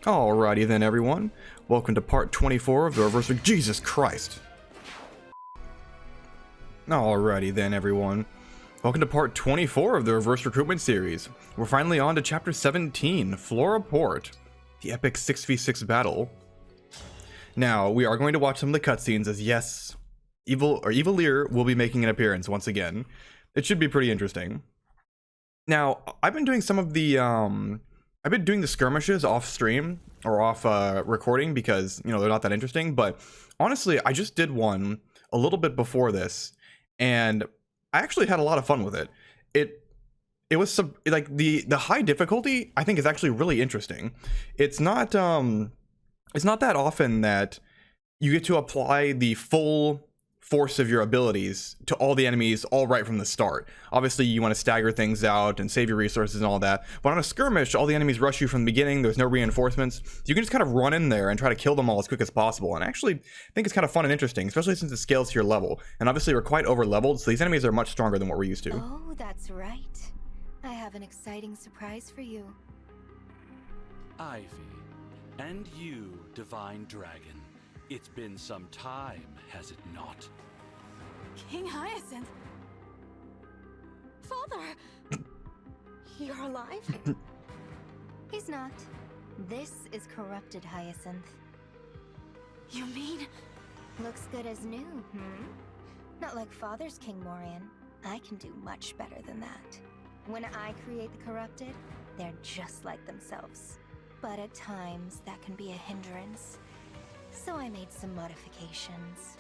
Alrighty then, everyone. Welcome to part 24 of the Reverse Jesus Christ. Alrighty then, everyone. Welcome to part 24 of the Reverse Recruitment series. We're finally on to chapter 17, Flora Port, the epic 6v6 battle. Now, we are going to watch some of the cutscenes as yes, Evilear will be making an appearance once again. It should be pretty interesting. Now, I've been doing some of the I've been doing the skirmishes off stream or off recording because, you know, they're not that interesting, but honestly, I just did one a little bit before this and I actually had a lot of fun with it. It was some, like the high difficulty I think is actually really interesting. It's not that often that you get to apply the full force of your abilities to all the enemies all right from the start. Obviously you want to stagger things out and save your resources and all that, but on a skirmish all the enemies rush you from the beginning. There's no reinforcements, you can just kind of run in there and try to kill them all as quick as possible, and I actually think it's kind of fun and interesting, especially since it scales to your level, and obviously we're quite over leveled, so these enemies are much stronger than what we're used to. Oh, that's right. I have an exciting surprise for you. Ivy, and you, Divine Dragon. It's been some time, has it not? King Hyacinth? Father! You're alive? He's not. This is corrupted Hyacinth. You mean? Looks good as new, Not like Father's King Morian. I can do much better than that. When I create the corrupted, they're just like themselves. But at times, that can be a hindrance. So I made some modifications.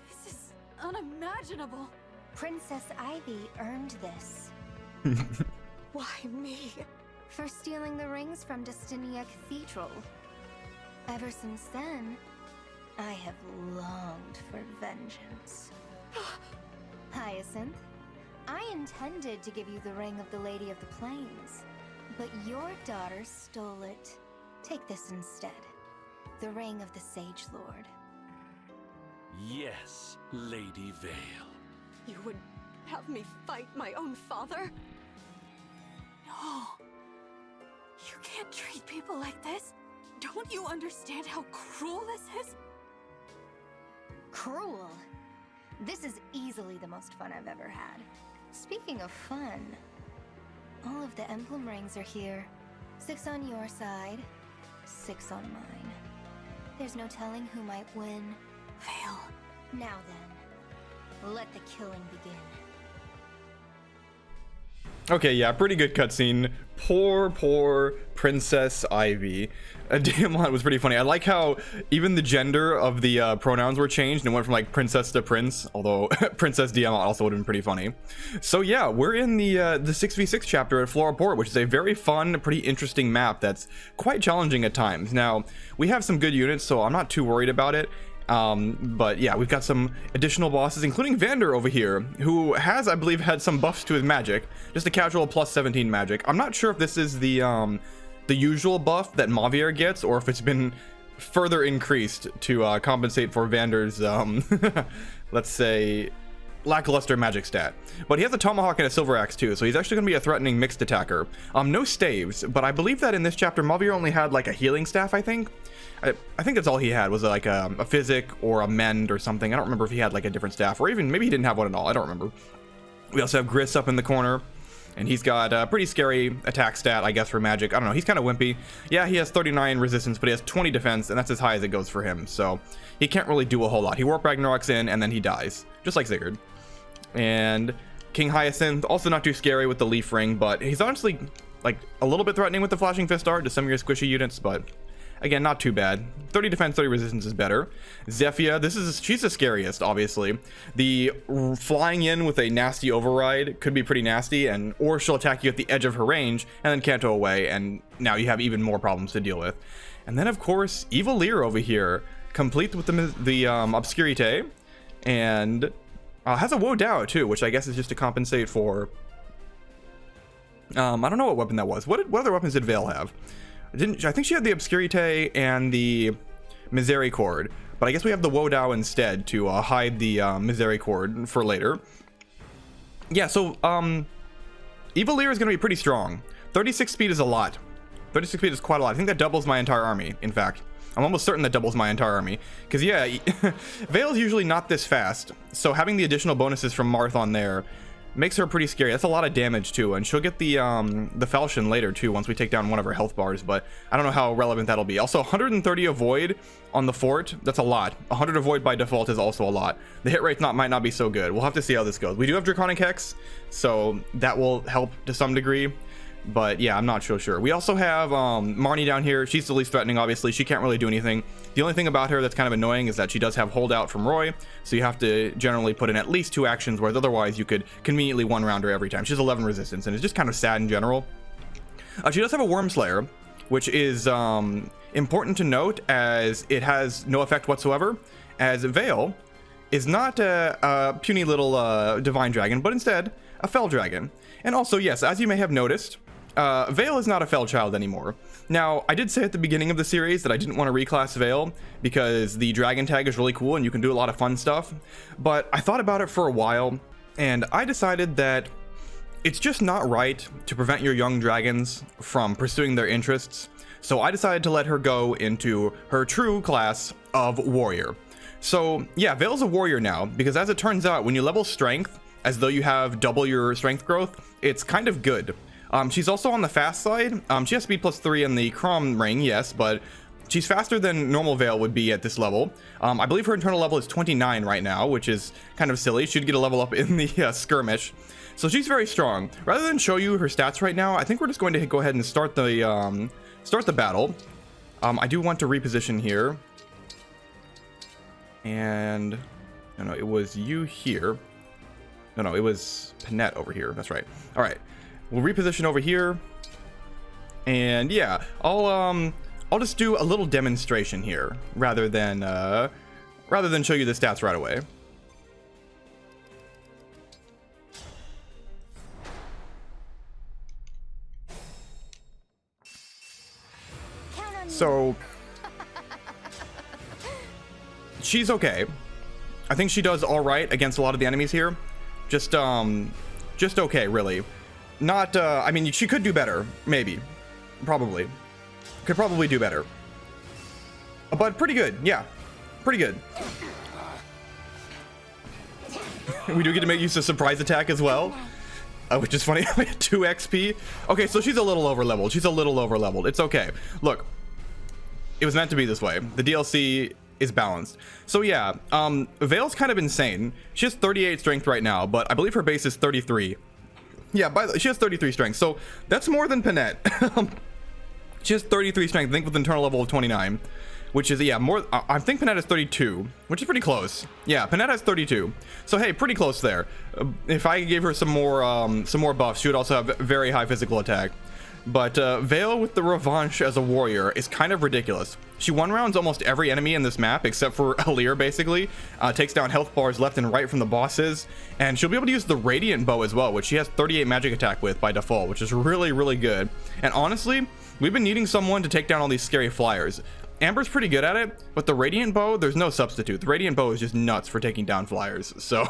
This is unimaginable. Princess Ivy earned this. Why me? For stealing the rings from Destinia Cathedral. Ever since then, I have longed for vengeance. Hyacinth, I intended to give you the ring of the Lady of the Plains, but your daughter stole it. Take this instead. The ring of the Sage Lord. Yes, Lady Veyle. You would have me fight my own father? No. You can't treat people like this. Don't you understand how cruel this is? Cruel? This is easily the most fun I've ever had. Speaking of fun, all of the emblem rings are here. 6 on your side, 6 on mine. There's no telling who might win. Veyle. Now then, let the killing begin. Okay, yeah, pretty good cutscene. Poor Princess Ivy. Diamond was pretty funny. I like how even the gender of the pronouns were changed and it went from like princess to prince, although Princess Diamond also would have been pretty funny. So yeah, we're in the 6v6 chapter at Flora Port, which is a very fun, pretty interesting map that's quite challenging at times. Now, we have some good units, so I'm not too worried about it. But yeah, we've got some additional bosses, including Vander over here, who has, I believe, had some buffs to his magic. Just a casual plus 17 magic. I'm not sure if this is the usual buff that Mavier gets, or if it's been further increased to compensate for Vander's, let's say, lackluster magic stat. But he has a tomahawk and a silver axe too, so he's actually going to be a threatening mixed attacker. No staves, but I believe that in this chapter, Mavier only had like a healing staff, I think. I think that's all he had, was like a physic or a mend or something. I don't remember if he had like a different staff, or even maybe he didn't have one at all. I don't remember. We also have Gris up in the corner, and he's got a pretty scary attack stat, I guess, for magic. I don't know, he's kind of wimpy. Yeah, he has 39 resistance, but he has 20 defense, and that's as high as it goes for him, so he can't really do a whole lot. He Warp Ragnarok's in, and then he dies, just like Sigurd. And King Hyacinth, also not too scary with the leaf ring, but he's honestly like a little bit threatening with the flashing fist art to some of your squishy units, but again, not too bad. 30 defense, 30 resistance is better. Zephia, she's the scariest, obviously. The flying in with a nasty override could be pretty nasty, or she'll attack you at the edge of her range and then canto away, and now you have even more problems to deal with. And then, of course, Evilear over here, complete with the Obscurite, and has a Woe Dao too, which I guess is just to compensate for... I don't know what weapon that was. What other weapons did Veyle have? I think she had the Obscurite and the Misericord, but I guess we have the Woe Dao instead to hide the Misericord for later. Yeah, so Evilear is going to be pretty strong. 36 speed is a lot. 36 speed is quite a lot. I think that doubles my entire army, in fact. I'm almost certain that doubles my entire army. Because, yeah, Veyle is usually not this fast. So having the additional bonuses from Marth on there makes her pretty scary. That's a lot of damage, too. And she'll get the falchion later, too, once we take down one of her health bars. But I don't know how relevant that'll be. Also, 130 avoid on the fort. That's a lot. 100 avoid by default is also a lot. The hit rate might not be so good. We'll have to see how this goes. We do have Draconic Hex, so that will help to some degree. But yeah, I'm not so sure. We also have Marnie down here. She's the least threatening, obviously. She can't really do anything. The only thing about her that's kind of annoying is that she does have holdout from Roy, so you have to generally put in at least 2 actions, whereas otherwise you could conveniently one round her every time. She has 11 resistance, and it's just kind of sad in general. She does have a Worm Slayer, which is important to note as it has no effect whatsoever, as Veyle is not a puny little divine dragon, but instead a fell dragon. And also, yes, as you may have noticed, Veyle is not a fell child anymore. Now, I did say at the beginning of the series that I didn't want to reclass Veyle because the dragon tag is really cool and you can do a lot of fun stuff, but I thought about it for a while and I decided that it's just not right to prevent your young dragons from pursuing their interests. So I decided to let her go into her true class of warrior. So yeah, Veyle's a warrior now because, as it turns out, when you level strength as though you have double your strength growth, it's kind of good. She's also on the fast side. She has speed +3 in the Crom ring, yes, but she's faster than normal Veyle would be at this level. I believe her internal level is 29 right now, which is kind of silly. She'd get a level up in the skirmish. So she's very strong. Rather than show you her stats right now, I think we're just going to go ahead and start the battle. I do want to reposition here. And no, it was you here. No, it was Panette over here. That's right. All right. We'll reposition over here, and yeah, I'll just do a little demonstration here rather than show you the stats right away. So she's okay. I think she does all right against a lot of the enemies here. Just okay, really. Not, I mean, she could do better, maybe. Probably. Could probably do better. But pretty good, yeah. Pretty good. We do get to make use of surprise attack as well, which is funny. 2 XP. Okay, so she's a little over-leveled. She's a little over-leveled. It's okay. Look, it was meant to be this way. The DLC is balanced. So yeah, Veyle's kind of insane. She has 38 strength right now, but I believe her base is 33. Yeah, she has 33 strength, so that's more than Panette. She has 33 strength, I think, with an internal level of 29, which is, yeah, more. I think Panette has 32, which is pretty close. Yeah, Panette has 32, so hey, pretty close there. If I gave her some more buffs, she would also have very high physical attack. But Veyle with the Revanche as a warrior is kind of ridiculous. She one-rounds almost every enemy in this map except for Alear, basically. Takes down health bars left and right from the bosses, and she'll be able to use the Radiant Bow as well, which she has 38 magic attack with by default, which is really, really good. And honestly, we've been needing someone to take down all these scary flyers. Amber's pretty good at it, but the Radiant Bow, there's no substitute. The Radiant Bow is just nuts for taking down flyers, so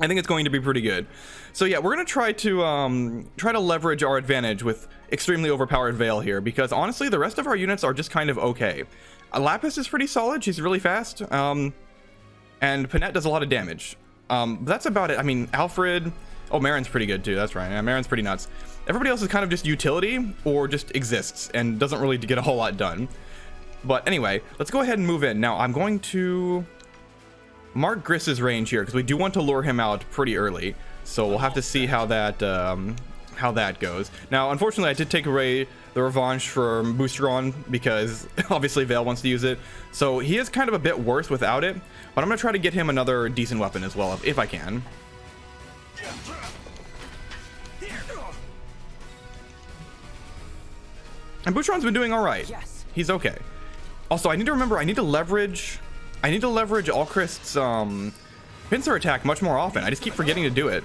I think it's going to be pretty good. So yeah, we're gonna try to leverage our advantage with extremely overpowered Veyle here, because honestly, the rest of our units are just kind of okay. Lapis is pretty solid. She's really fast, and Panette does a lot of damage. But that's about it. I mean, Alfred. Oh, Marin's pretty good too. That's right. Yeah, Marin's pretty nuts. Everybody else is kind of just utility or just exists and doesn't really get a whole lot done. But anyway, let's go ahead and move in. Now I'm going to mark Griss's range here because we do want to lure him out pretty early. So we'll have to see how that goes. Now, unfortunately, I did take away the Revanche for Boosteron because obviously Veyle wants to use it. So he is kind of a bit worse without it, but I'm going to try to get him another decent weapon as well if I can. And Boosteron's been doing all right. Yes. He's okay. Also, I need to remember, I need to leverage Alchrist's pincer attack much more often. I just keep forgetting to do it.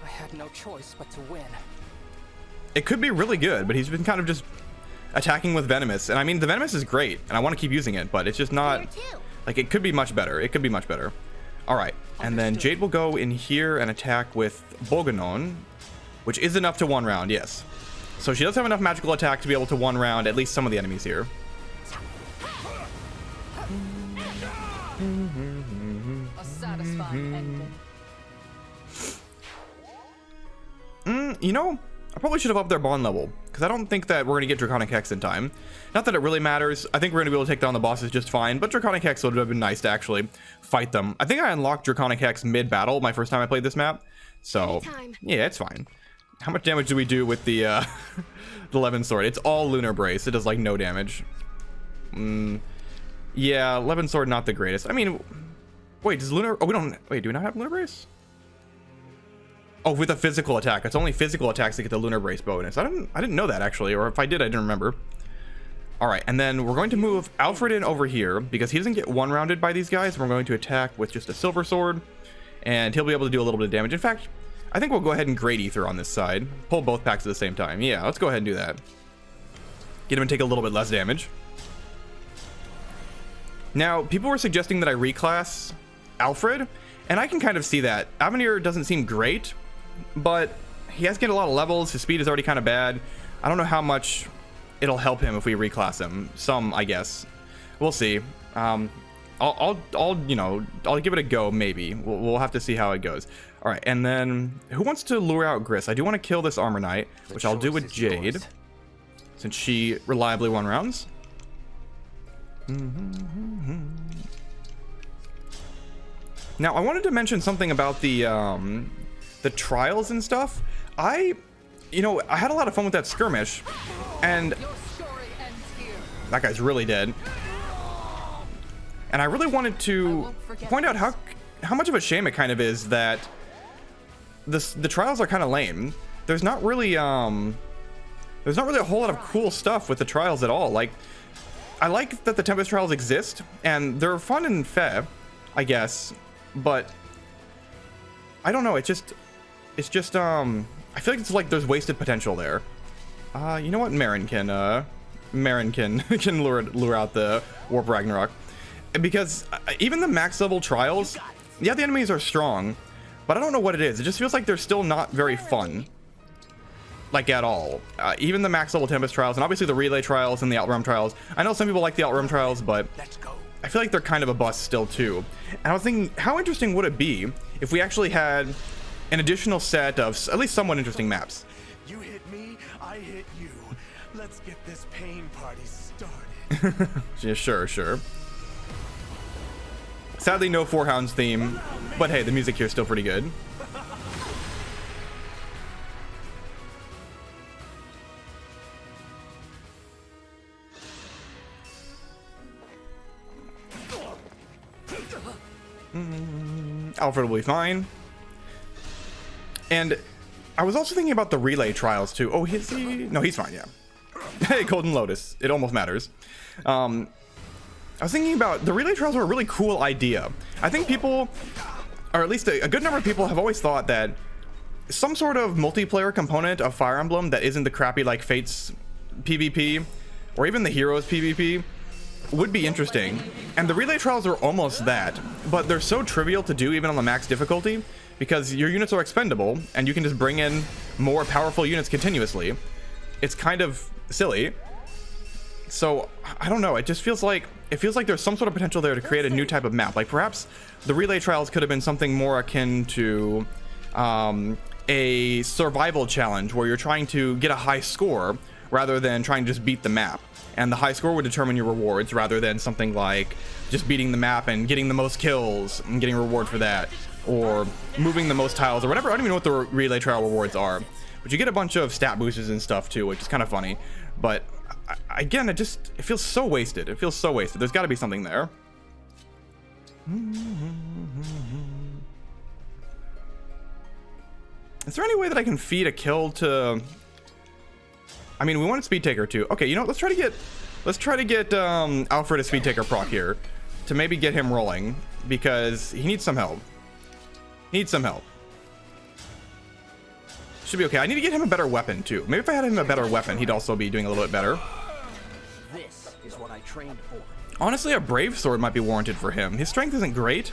I had no choice but to win. It could be really good, but he's been kind of just attacking with Venomous. And I mean, the Venomous is great, and I want to keep using it, but it's just not, like, it could be much better. It could be much better. All right, and then Jade will go in here and attack with Boganon, which is enough to one round, yes. So she does have enough magical attack to be able to one round at least some of the enemies here. A satisfying ending. You know, I probably should have upped their bond level, because I don't think that we're going to get Draconic Hex in time. Not that it really matters. I think we're going to be able to take down the bosses just fine, but Draconic Hex would have been nice to actually fight them. I think I unlocked Draconic Hex mid-battle my first time I played this map, so yeah, it's fine. How much damage do we do with the the Levin Sword? It's all Lunar Brace. It does like no damage. Yeah, Levin Sword not the greatest. I mean, wait, does Lunar... Oh, we don't... Wait, do we not have Lunar Brace? Oh, with a physical attack. It's only physical attacks that get the Lunar Brace bonus. I didn't know that, actually. Or if I did, I didn't remember. All right, and then we're going to move Alfred in over here because he doesn't get one-rounded by these guys. We're going to attack with just a Silver Sword, and he'll be able to do a little bit of damage. In fact, I think we'll go ahead and Great Ether on this side. Pull both packs at the same time. Yeah, let's go ahead and do that. Get him to take a little bit less damage. Now, people were suggesting that I reclass Alfred, and I can kind of see that. Avenir doesn't seem great, but he has gained a lot of levels. His speed is already kind of bad. I don't know how much it'll help him if we reclass him. Some, I guess. We'll see. I'll give it a go, maybe. We'll have to see how it goes. All right, and then who wants to lure out Gris? I do want to kill this Armor Knight, which I'll do with Jade, since she reliably won rounds. Now, I wanted to mention something about the trials and stuff. I had a lot of fun with that skirmish, and that guy's really dead. And I really wanted to point out how much of a shame it kind of is that the trials are kind of lame. There's not really a whole lot of cool stuff with the trials at all. Like, I like that the Tempest trials exist, and they're fun and fair, I guess, but I don't know. It's just I feel like it's like there's wasted potential there. You know what? Marin can lure out the Warp Ragnarok, because even the max level trials, yeah, the enemies are strong, but I don't know what it is. It just feels like they're still not very fun, like at all. Even the max level Tempest trials, and obviously the relay trials and the Outrealm trials. I know some people like the Outrealm trials, but I feel like they're kind of a bust still too. And I was thinking, how interesting would it be if we actually had an additional set of at least somewhat interesting maps? You hit me, I hit you. Let's get this pain party started. Yeah, sure. Sadly, no Four Hounds theme, but hey, the music here is still pretty good. Alfred will be fine. And I was also thinking about the relay trials too. Oh, is he? No, he's fine, yeah. Hey, Golden Lotus. It almost matters. I was thinking about the relay trials are a really cool idea. I think people, or at least a good number of people, have always thought that some sort of multiplayer component of Fire Emblem that isn't the crappy like Fates PvP or even the Heroes PvP would be interesting. And the relay trials are almost that, but they're so trivial to do even on the max difficulty because your units are expendable and you can just bring in more powerful units continuously. It's kind of silly. So I don't know, it feels like there's some sort of potential there to create a new type of map. Like perhaps the relay trials could have been something more akin to a survival challenge where you're trying to get a high score rather than trying to just beat the map. And the high score would determine your rewards rather than something like just beating the map and getting the most kills and getting a reward for that, or moving the most tiles or whatever. I don't even know what the relay trial rewards are, but you get a bunch of stat boosters and stuff too, which is kind of funny. But again, it feels so wasted. It feels so wasted. There's got to be something there. Is there any way that I can feed a kill to... I mean, we wanted Speed Taker too. Okay, you know what? Let's try to get Alfred a Speed Taker proc here to maybe get him rolling because he needs some help. Should be okay. I need to get him a better weapon too. Maybe if I had him a better weapon, he'd also be doing a little bit better. This is what I trained for. Honestly, a Brave Sword might be warranted for him. His strength isn't great.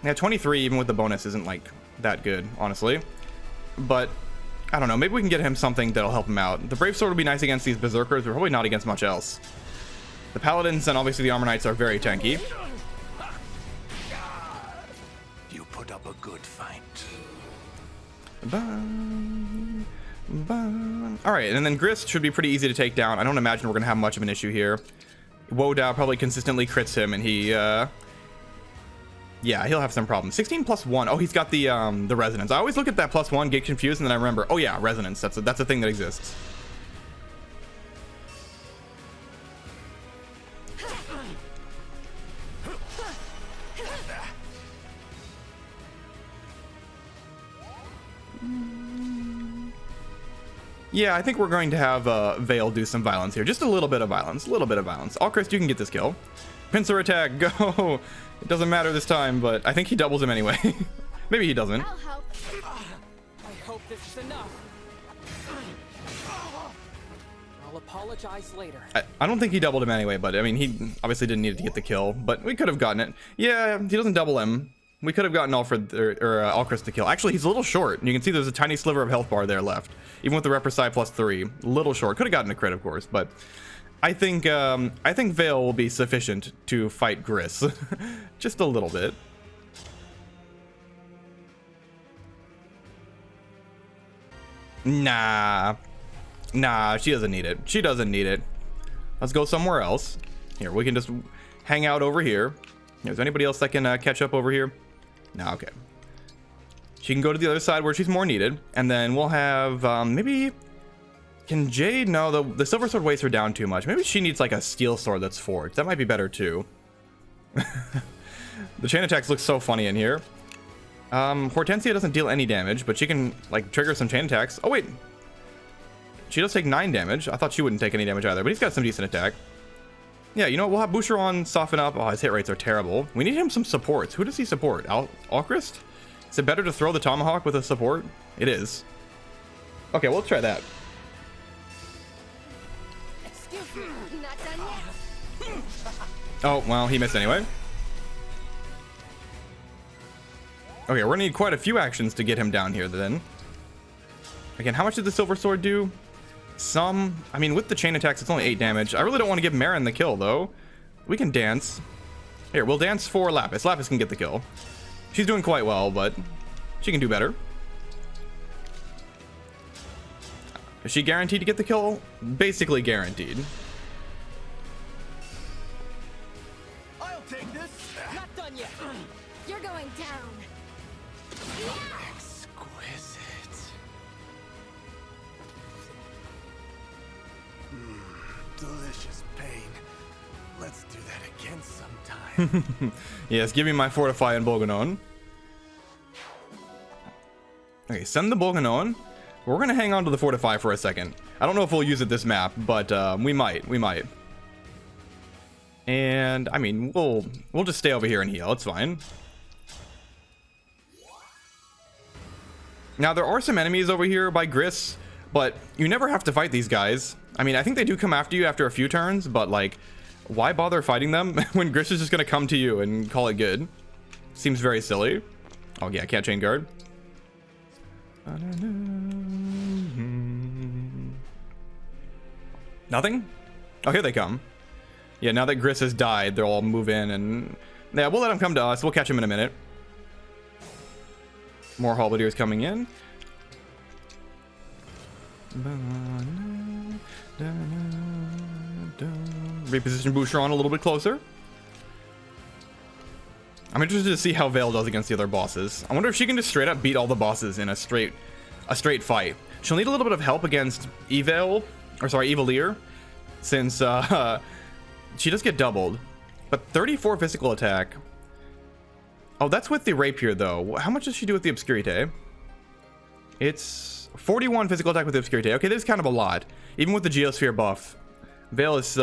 Yeah, 23 even with the bonus isn't like that good, honestly. But I don't know. Maybe we can get him something that'll help him out. The Brave Sword would be nice against these Berserkers, but probably not against much else. The Paladins and obviously the Armor Knights are very tanky. You put up a good fight. Alright, and then Grist should be pretty easy to take down. I don't imagine we're going to have much of an issue here. Wodao probably consistently crits him, and he, yeah, he'll have some problems. 16 plus 1. Oh, he's got the resonance. I always look at that plus 1, get confused, and then I remember, oh yeah, resonance. That's a thing that exists. Yeah, I think we're going to have Veyle do some violence here. Just a little bit of violence. A little bit of violence. Alchrist, you can get this kill. Pincer attack, go! It doesn't matter this time, but I think he doubles him anyway. Maybe he doesn't. I hope this is enough. I'll apologize later. I don't think he doubled him anyway, but I mean, he obviously didn't need it to get the kill, but we could have gotten it. Yeah, he doesn't double him. We could have gotten Alfred or Alchrist to kill. Actually, he's a little short. You can see there's a tiny sliver of health bar there left. Even with the Repressi plus 3, little short. Could have gotten a crit, of course, but I think Veyle will be sufficient to fight Gris, just a little bit. Nah, she doesn't need it. She doesn't need it. Let's go somewhere else. Here, we can just hang out over here. Is there anybody else that can catch up over here? No, okay. She can go to the other side where she's more needed, and then we'll have maybe. Can Jade? No, the Silver Sword weights her down too much. Maybe she needs like a Steel Sword that's forged. That might be better too. The chain attacks look so funny in here. Hortensia doesn't deal any damage, but she can like trigger some chain attacks. Oh wait, she does take 9 damage. I thought she wouldn't take any damage either, but he's got some decent attack. Yeah, you know what? We'll have Boucheron soften up. Oh, his hit rates are terrible. We need him some supports. Who does he support? Alchrist? Is it better to throw the Tomahawk with a support? It is. Okay, we'll try that. Excuse me, not done yet. Oh, well, he missed anyway. Okay, we're gonna need quite a few actions to get him down here then. Again, how much did the Silver Sword do? Some. I mean, with the chain attacks, it's only 8 damage. I really don't want to give Marin the kill, though. We can dance. Here, we'll dance for Lapis. Lapis can get the kill. She's doing quite well, but she can do better. Is she guaranteed to get the kill? Basically guaranteed. I'll take this. Not done yet. You're going down. Exquisite. Delicious pain. Let's do that again sometime. Yes, give me my Fortify and Bolganon. Okay, send the Bolganon. We're gonna hang on to the Fortify for a second. I don't know if we'll use it this map, but we might. And I mean, we'll just stay over here and heal. It's fine. Now there are some enemies over here by Gris, but you never have to fight these guys. I mean, I think they do come after you after a few turns, but like, why bother fighting them when Gris is just gonna come to you and call it good? Seems very silly. Oh yeah, can't chain guard. Nothing? Oh, here they come. Yeah, now that Gris has died, they'll all move in and... Yeah, we'll let them come to us. We'll catch him in a minute. More halberdiers coming in. Reposition Boucheron a little bit closer. I'm interested to see how Veyle does against the other bosses. I wonder if she can just straight up beat all the bosses in a straight fight. She'll need a little bit of help against Evilear, since she does get doubled. But 34 physical attack. Oh, that's with the rapier though. How much does she do with the Obscurite? It's 41 physical attack with the Obscurite. Okay, that is kind of a lot. Even with the Geosphere buff, Veyle is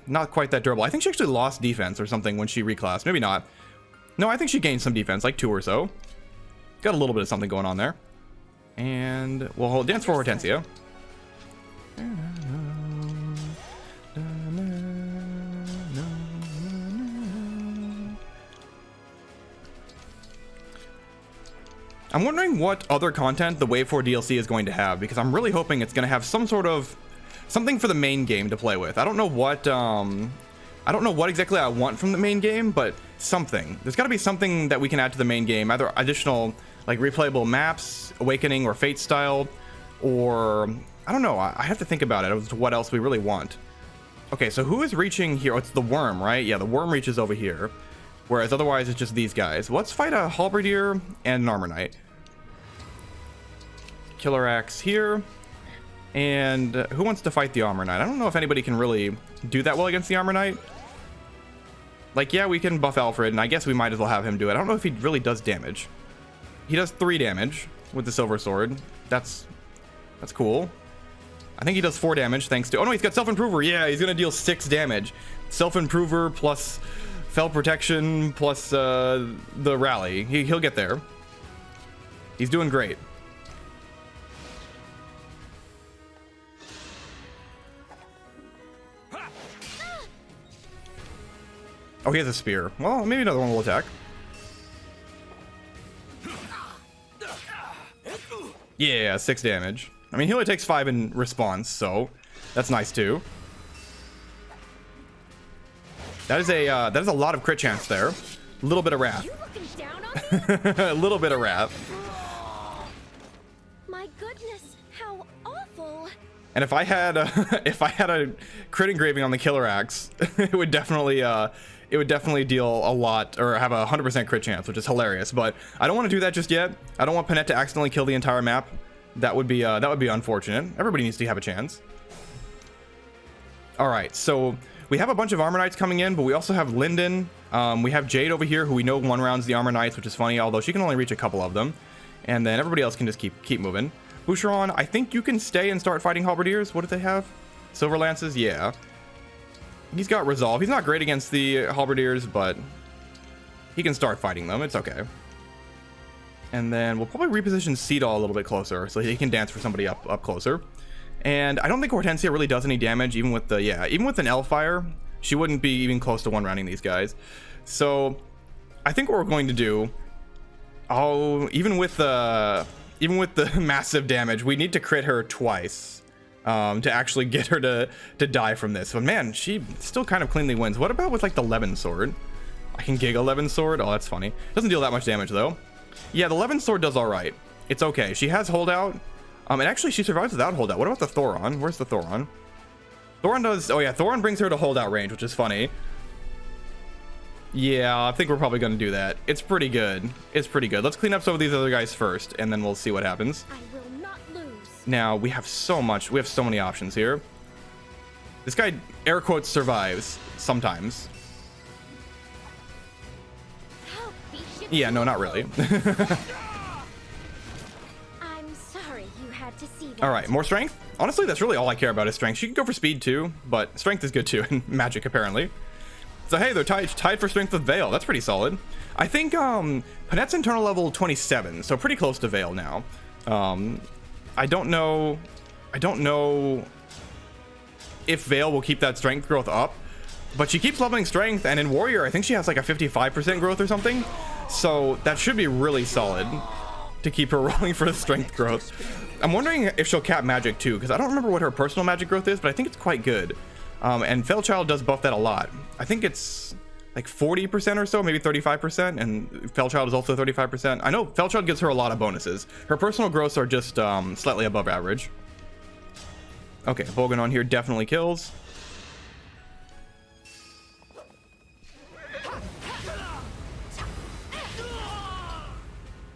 not quite that durable. I think she actually lost defense or something when she reclassed. Maybe not. No, I think she gained some defense, like 2 or so. Got a little bit of something going on there. And we'll dance for Hortensia. I'm wondering what other content the Wave 4 DLC is going to have, because I'm really hoping it's going to have some sort of something for the main game to play with. I don't know what exactly I want from the main game, but something. There's got to be something that we can add to the main game, either additional like replayable maps, Awakening or Fate style, or I don't know. I have to think about it as to what else we really want. Okay, so who is reaching here? Oh, it's the worm, right? Yeah, the worm reaches over here, whereas otherwise it's just these guys. Let's fight a halberdier and an armor knight. Killer axe here. And who wants to fight the armor knight? I don't know if anybody can really do that well against the armor knight. Like, yeah, we can buff Alfred, and I guess we might as well have him do it. I don't know if he really does damage. He does 3 damage with the silver sword. That's cool. I think he does 4 damage thanks to... Oh no, he's got self-improver. Yeah, he's gonna deal 6 damage. Self-improver plus Fel protection plus the rally. He'll get there. He's doing great. Oh, he has a spear. Well, maybe another one will attack. Yeah, 6 damage. I mean, he only takes 5 in response, so that's nice too. That is a lot of crit chance there. A little bit of wrath. You looking down on me? A little bit of wrath. My goodness, how awful. And if I had a crit engraving on the killer axe, it would definitely deal a lot, or have a 100% crit chance, which is hilarious. But I don't want to do that just yet. I don't want Panette to accidentally kill the entire map. That would be unfortunate. Everybody needs to have a chance. All right, so we have a bunch of armor knights coming in, but we also have Linden. We have Jade over here, who we know one rounds the armor knights, which is funny, although she can only reach a couple of them. And then everybody else can just keep moving. Boucheron, I think you can stay and start fighting halberdiers. What do they have? Silver lances, yeah. He's got resolve. He's not great against the halberdiers, but he can start fighting them. It's okay. And then we'll probably reposition Seedall a little bit closer so he can dance for somebody up closer. And I don't think Hortensia really does any damage, even with an Elfire. She wouldn't be even close to one-rounding these guys. So I think what we're going to do, even with the massive damage, we need to crit her twice to actually get her to die from this. But man, she still kind of cleanly wins. What about with like the Levin sword? I can Giga Levin sword. Oh, that's funny. Doesn't deal that much damage though. Yeah, the Levin sword does all right. It's okay. She has holdout. And actually she survives without holdout. What about the Thoron? Where's the Thoron? Thoron does... Oh yeah, Thoron brings her to holdout range, which is funny. Yeah, I think we're probably going to do that. It's pretty good. It's pretty good. Let's clean up some of these other guys first, and then we'll see what happens. I will not lose. Now, we have so many options here. This guy, air quotes, survives sometimes. Yeah, no, not really. I'm sorry you had to see that. All right, more strength. Honestly, that's really all I care about is strength. She can go for speed too, but strength is good too, and magic apparently. So hey, they're tied for strength with Veyle. That's pretty solid. I think Panette's internal level 27, so pretty close to Veyle now. I don't know if Veyle will keep that strength growth up, but she keeps leveling strength, and in Warrior, I think she has like a 55% growth or something. So that should be really solid to keep her rolling for the strength growth. I'm wondering if she'll cap magic too, because I don't remember what her personal magic growth is, but I think it's quite good. And Felchild does buff that a lot. I think it's like 40% or so, maybe 35%, and Felchild is also 35%. I know Felchild gives her a lot of bonuses. Her personal growths are just slightly above average. Okay, Bogan on here definitely kills.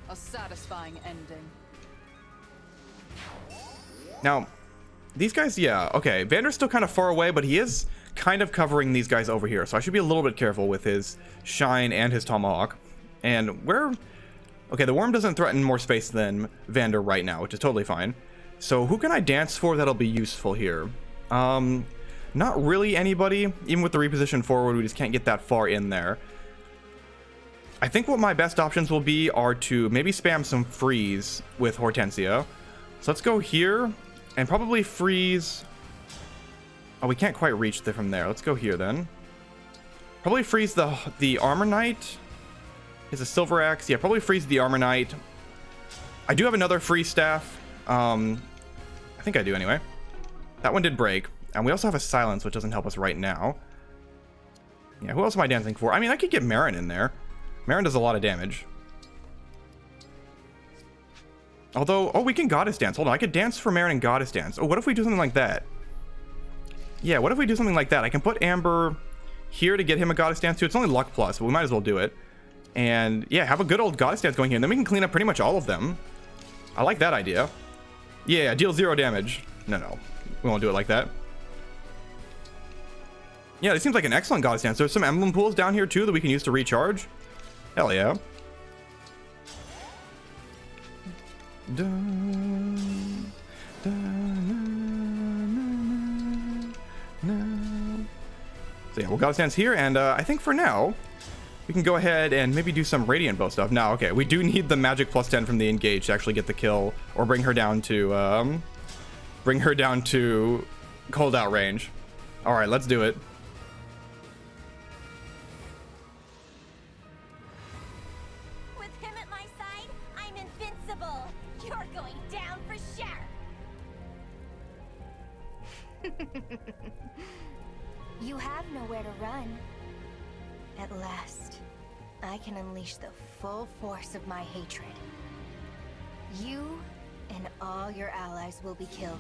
A satisfying ending. Now, these guys, yeah, okay. Vander's still kind of far away, but he is kind of covering these guys over here. So I should be a little bit careful with his Shine and his Tomahawk. And where... Okay, the Worm doesn't threaten more space than Vander right now, which is totally fine. So who can I dance for that'll be useful here? Not really anybody. Even with the reposition forward, we just can't get that far in there. I think what my best options will be are to maybe spam some freeze with Hortensia. So let's go here and probably freeze. Oh, we can't quite reach from there. Let's go here then. Probably freeze the Armor Knight. Is a Silver Axe. Yeah, probably freeze the Armor Knight. I do have another free staff. I think I do anyway. That one did break. And we also have a silence, which doesn't help us right now. Yeah, who else am I dancing for? I mean, I could get Marin in there. Marin does a lot of damage. Although, oh, we can Goddess Dance. Hold on, I could dance for Marin and Goddess Dance. Oh, what if we do something like that? Yeah, what if we do something like that? I can put Amber here to get him a Goddess Dance too. It's only luck plus, but we might as well do it. And yeah, have a good old Goddess Dance going here. And then we can clean up pretty much all of them. I like that idea. Yeah, deal 0 damage. No, we won't do it like that. Yeah, it seems like an excellent Goddess Dance. There's some emblem pools down here too that we can use to recharge. Hell yeah. So yeah, we'll Goddess Dance here, and I think for now we can go ahead and maybe do some Radiant Bow stuff. Now, okay, we do need the magic plus 10 from the engage to actually get the kill, or bring her down to cold out range. All right, let's do it. With him at my side, I'm invincible. You're going down for sure. You have nowhere to run. At last, I can unleash the full force of my hatred. You and all your allies will be killed.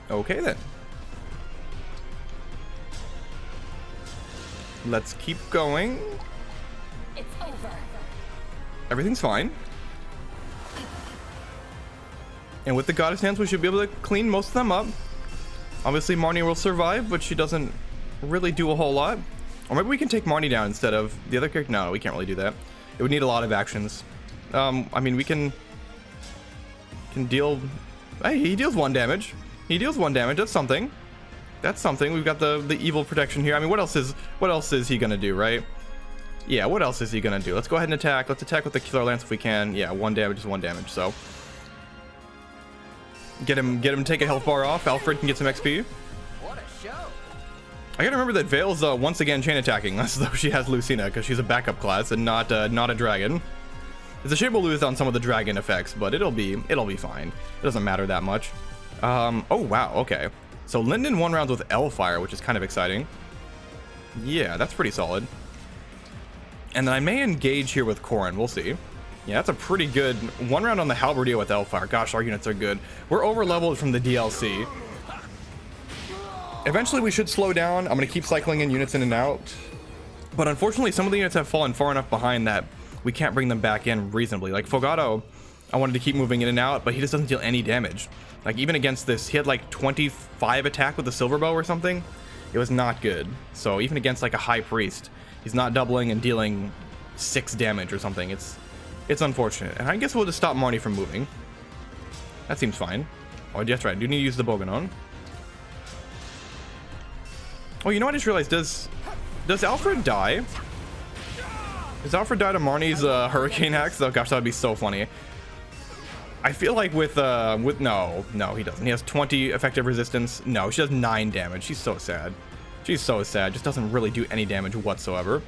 Okay then. Let's keep going. It's over. Everything's fine. And with the Goddess Hands, we should be able to clean most of them up. Obviously, Marnie will survive, but she doesn't really do a whole lot. Or maybe we can take Marnie down instead of the other character. No, we can't really do that. It would need a lot of actions. I mean, we can deal... Hey, he deals 1 damage. He deals 1 damage. That's something. That's something. We've got the evil protection here. I mean, what else is he gonna do, right? Yeah, what else is he gonna do? Let's go ahead and attack. Let's attack with the Killer Lance if we can. Yeah, 1 damage is 1 damage. So get him take a health bar off. Alfred can get some XP. What a show! I gotta remember that Veyle's once again chain attacking, as though she has Lucina, because she's a backup class and not a dragon. It's a shame we'll lose on some of the dragon effects, but it'll be fine. It doesn't matter that much. Oh wow, okay. So Linden 1 rounds with Hellfire, which is kind of exciting. Yeah, that's pretty solid. And then I may engage here with Corrin, we'll see. Yeah, that's a pretty good 1 round on the Halberdier with Hellfire. Gosh, our units are good. We're over leveled from the DLC. Eventually we should slow down. I'm gonna keep cycling in units in and out. But unfortunately, some of the units have fallen far enough behind that we can't bring them back in reasonably. Like Fogato, I wanted to keep moving in and out, but he just doesn't deal any damage. Like even against this, he had like 25 attack with the Silver Bow or something. It was not good. So even against like a High Priest, he's not doubling and dealing 6 damage or something. It's unfortunate. And I guess we'll just stop Marnie from moving. That seems fine. Oh, that's right. I do need to use the Boganon. Oh, you know what I just realized? Does Alfred die? Does Alfred die to Marnie's Hurricane Axe? Oh gosh, that would be so funny. I feel like with no, he doesn't. He has 20 effective resistance. No, she does 9 damage. She's so sad. She's so sad. Just doesn't really do any damage whatsoever.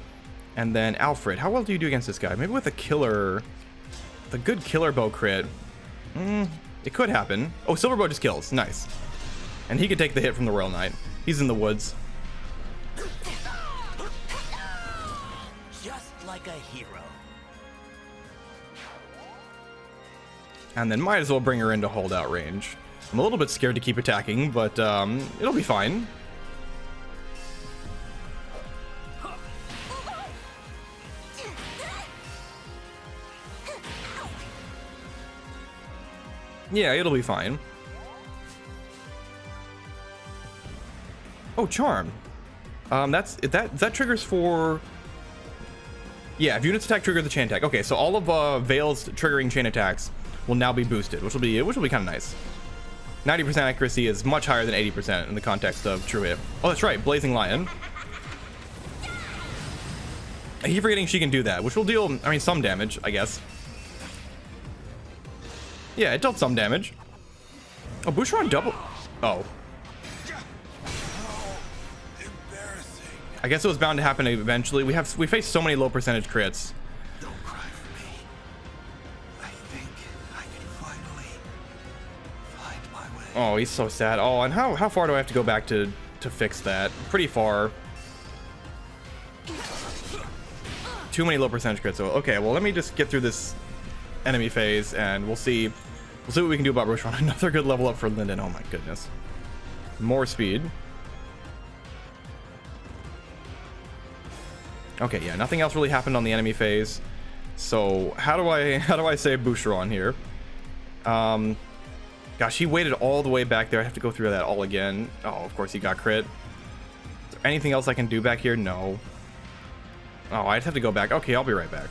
And then Alfred, how well do you do against this guy? Maybe with a killer, the good killer bow crit. It could happen. Oh, Silver Bow just kills. Nice. And he could take the hit from the Royal Knight. He's in the woods. Just like a hero. And then might as well bring her into holdout range. I'm a little bit scared to keep attacking, but it'll be fine. Yeah, it'll be fine. Oh, charm. That triggers for... Yeah, if units attack, trigger the chain attack. Okay, so all of Veyle's triggering chain attacks will now be boosted, which will be kind of nice. 90% accuracy is much higher than 80% in the context of true hit. Oh, that's right, Blazing Lion. I keep forgetting she can do that, which will deal, I mean, some damage, I guess. Yeah, it dealt some damage. Oh, Boucheron double. Oh. I guess it was bound to happen eventually. We face so many low percentage crits. Don't cry for me. I think I can finally find my way. Oh, he's so sad. Oh, and how far do I have to go back to fix that? Pretty far. Too many low percentage crits. So okay, well, let me just get through this enemy phase and we'll see what we can do about Boucheron. Another good level up for Linden. Oh my goodness. More speed. Okay, yeah, nothing else really happened on the enemy phase. So how do I save Boucheron here? Gosh, he waited all the way back there. I have to go through that all again. Oh, of course he got crit. Is there anything else I can do back here? No. Oh, I'd have to go back. Okay, I'll be right back.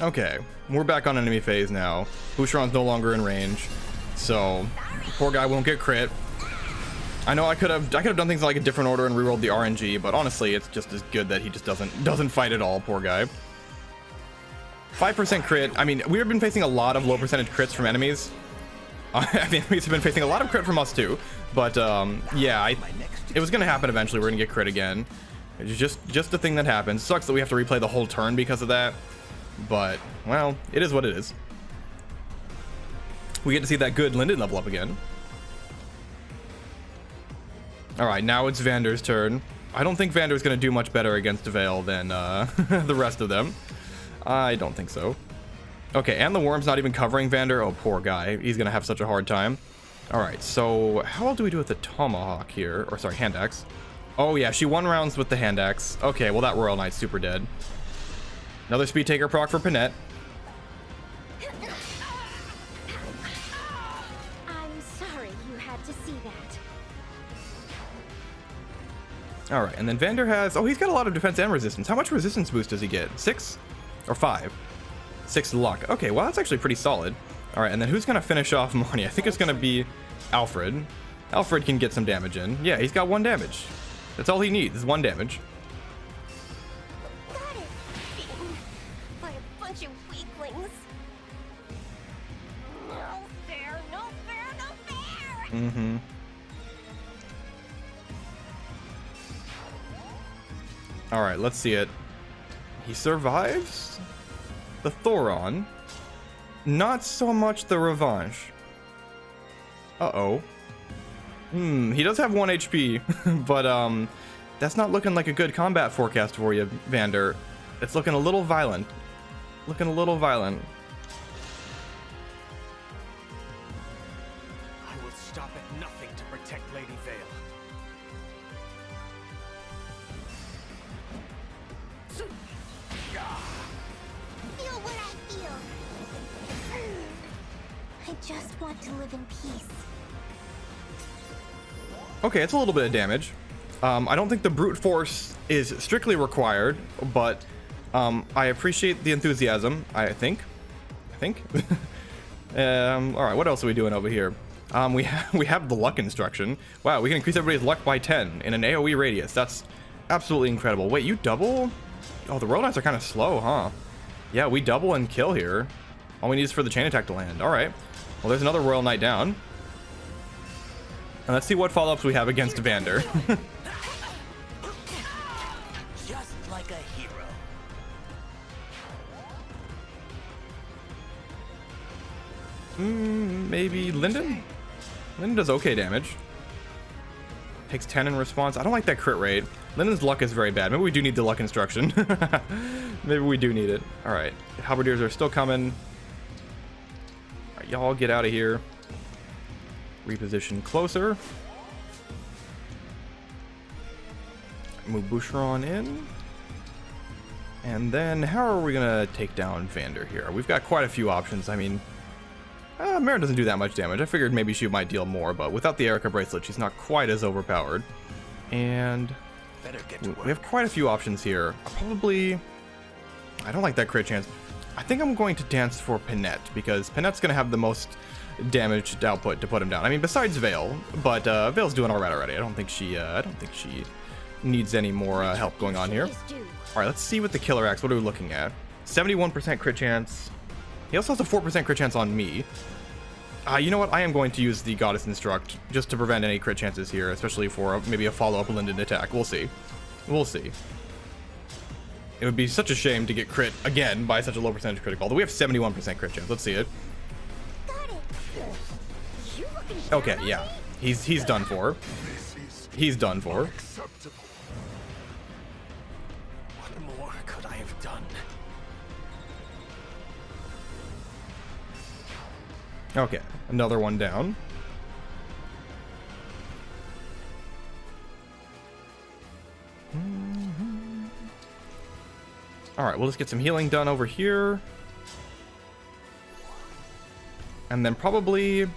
Okay, we're back on enemy phase now. Boucheron's no longer in range, so poor guy won't get crit. I know I could have done things like a different order and rerolled the RNG, but honestly, it's just as good that he just doesn't fight at all. Poor guy. 5% crit. I mean, we've been facing a lot of low percentage crits from enemies. I mean, enemies have been facing a lot of crit from us too, but yeah, it was gonna happen eventually. We're gonna get crit again. It's just a thing that happens. It sucks that we have to replay the whole turn because of that, but well, it is what it is. We get to see that good Linden level up again. All right, now it's Vander's turn. I don't think Vander's gonna do much better against Veyle than the rest of them. I don't think so. Okay, and the worm's not even covering Vander. Oh, poor guy. He's gonna have such a hard time. All right, so how well do we do with the tomahawk here? Or sorry, hand axe. Oh yeah, she won rounds with the hand axe. Okay, well that Royal Knight's super dead. Another speed taker proc for Panette. I'm sorry you had to see that. All right, and then Vander has, oh, he's got a lot of defense and resistance. How much resistance boost does he get? 6 or 5? 6 luck. Okay, well, that's actually pretty solid. All right, and then who's going to finish off Marnie? I think it's going to be Alfred. Alfred can get some damage in. Yeah, he's got 1 damage. That's all he needs is 1 damage. Got it. Beaten by a bunch of weaklings. No fair, no fair, no fair. Mm-hmm. All right, let's see it. He survives the Thoron. Not so much the Revanche. Uh-oh. He does have 1 HP, but that's not looking like a good combat forecast for you, Vander. It's looking a little violent. Looking a little violent. I will stop at nothing to protect Lady Veyle. Feel what I feel. I just want to live in peace. Okay, it's a little bit of damage. I don't think the brute force is strictly required, but I appreciate the enthusiasm. I think. All right, what else are we doing over here? We have the luck instruction. Wow, we can increase everybody's luck by 10 in an AOE radius. That's absolutely incredible. Wait, you double? Oh, the Royal Knights are kind of slow, huh? Yeah, we double and kill here. All we need is for the chain attack to land. All right. Well, there's another Royal Knight down. And let's see what follow-ups we have against Vander. Just like a hero. Maybe Linden? Linden does okay damage. Takes 10 in response. I don't like that crit rate. Linden's luck is very bad. Maybe we do need the luck instruction. Maybe we do need it. All right. The halberdiers are still coming. All right, y'all get out of here. Reposition closer. Move Boucheron in. And then how are we going to take down Vander here? We've got quite a few options. I mean, Mara doesn't do that much damage. I figured maybe she might deal more, but without the Erica bracelet, she's not quite as overpowered. And we have quite a few options here. I don't like that crit chance. I think I'm going to dance for Panette, because Panette's going to have the most damaged output to put him down. I mean, besides Veyle, but Veyle's doing all right already. I don't think she needs any more help going on here. All right, let's see with the killer axe. What are we looking at? 71% crit chance. He also has a 4% crit chance on me. You know what? I am going to use the Goddess Instruct just to prevent any crit chances here, especially for maybe a follow-up Linden attack. We'll see. We'll see. It would be such a shame to get crit again by such a low percentage critical. Although we have 71% crit chance. Let's see it. Okay, yeah. He's done for. He's done for. What more could I have done? Okay, another one down. All right, we'll just get some healing done over here. And then probably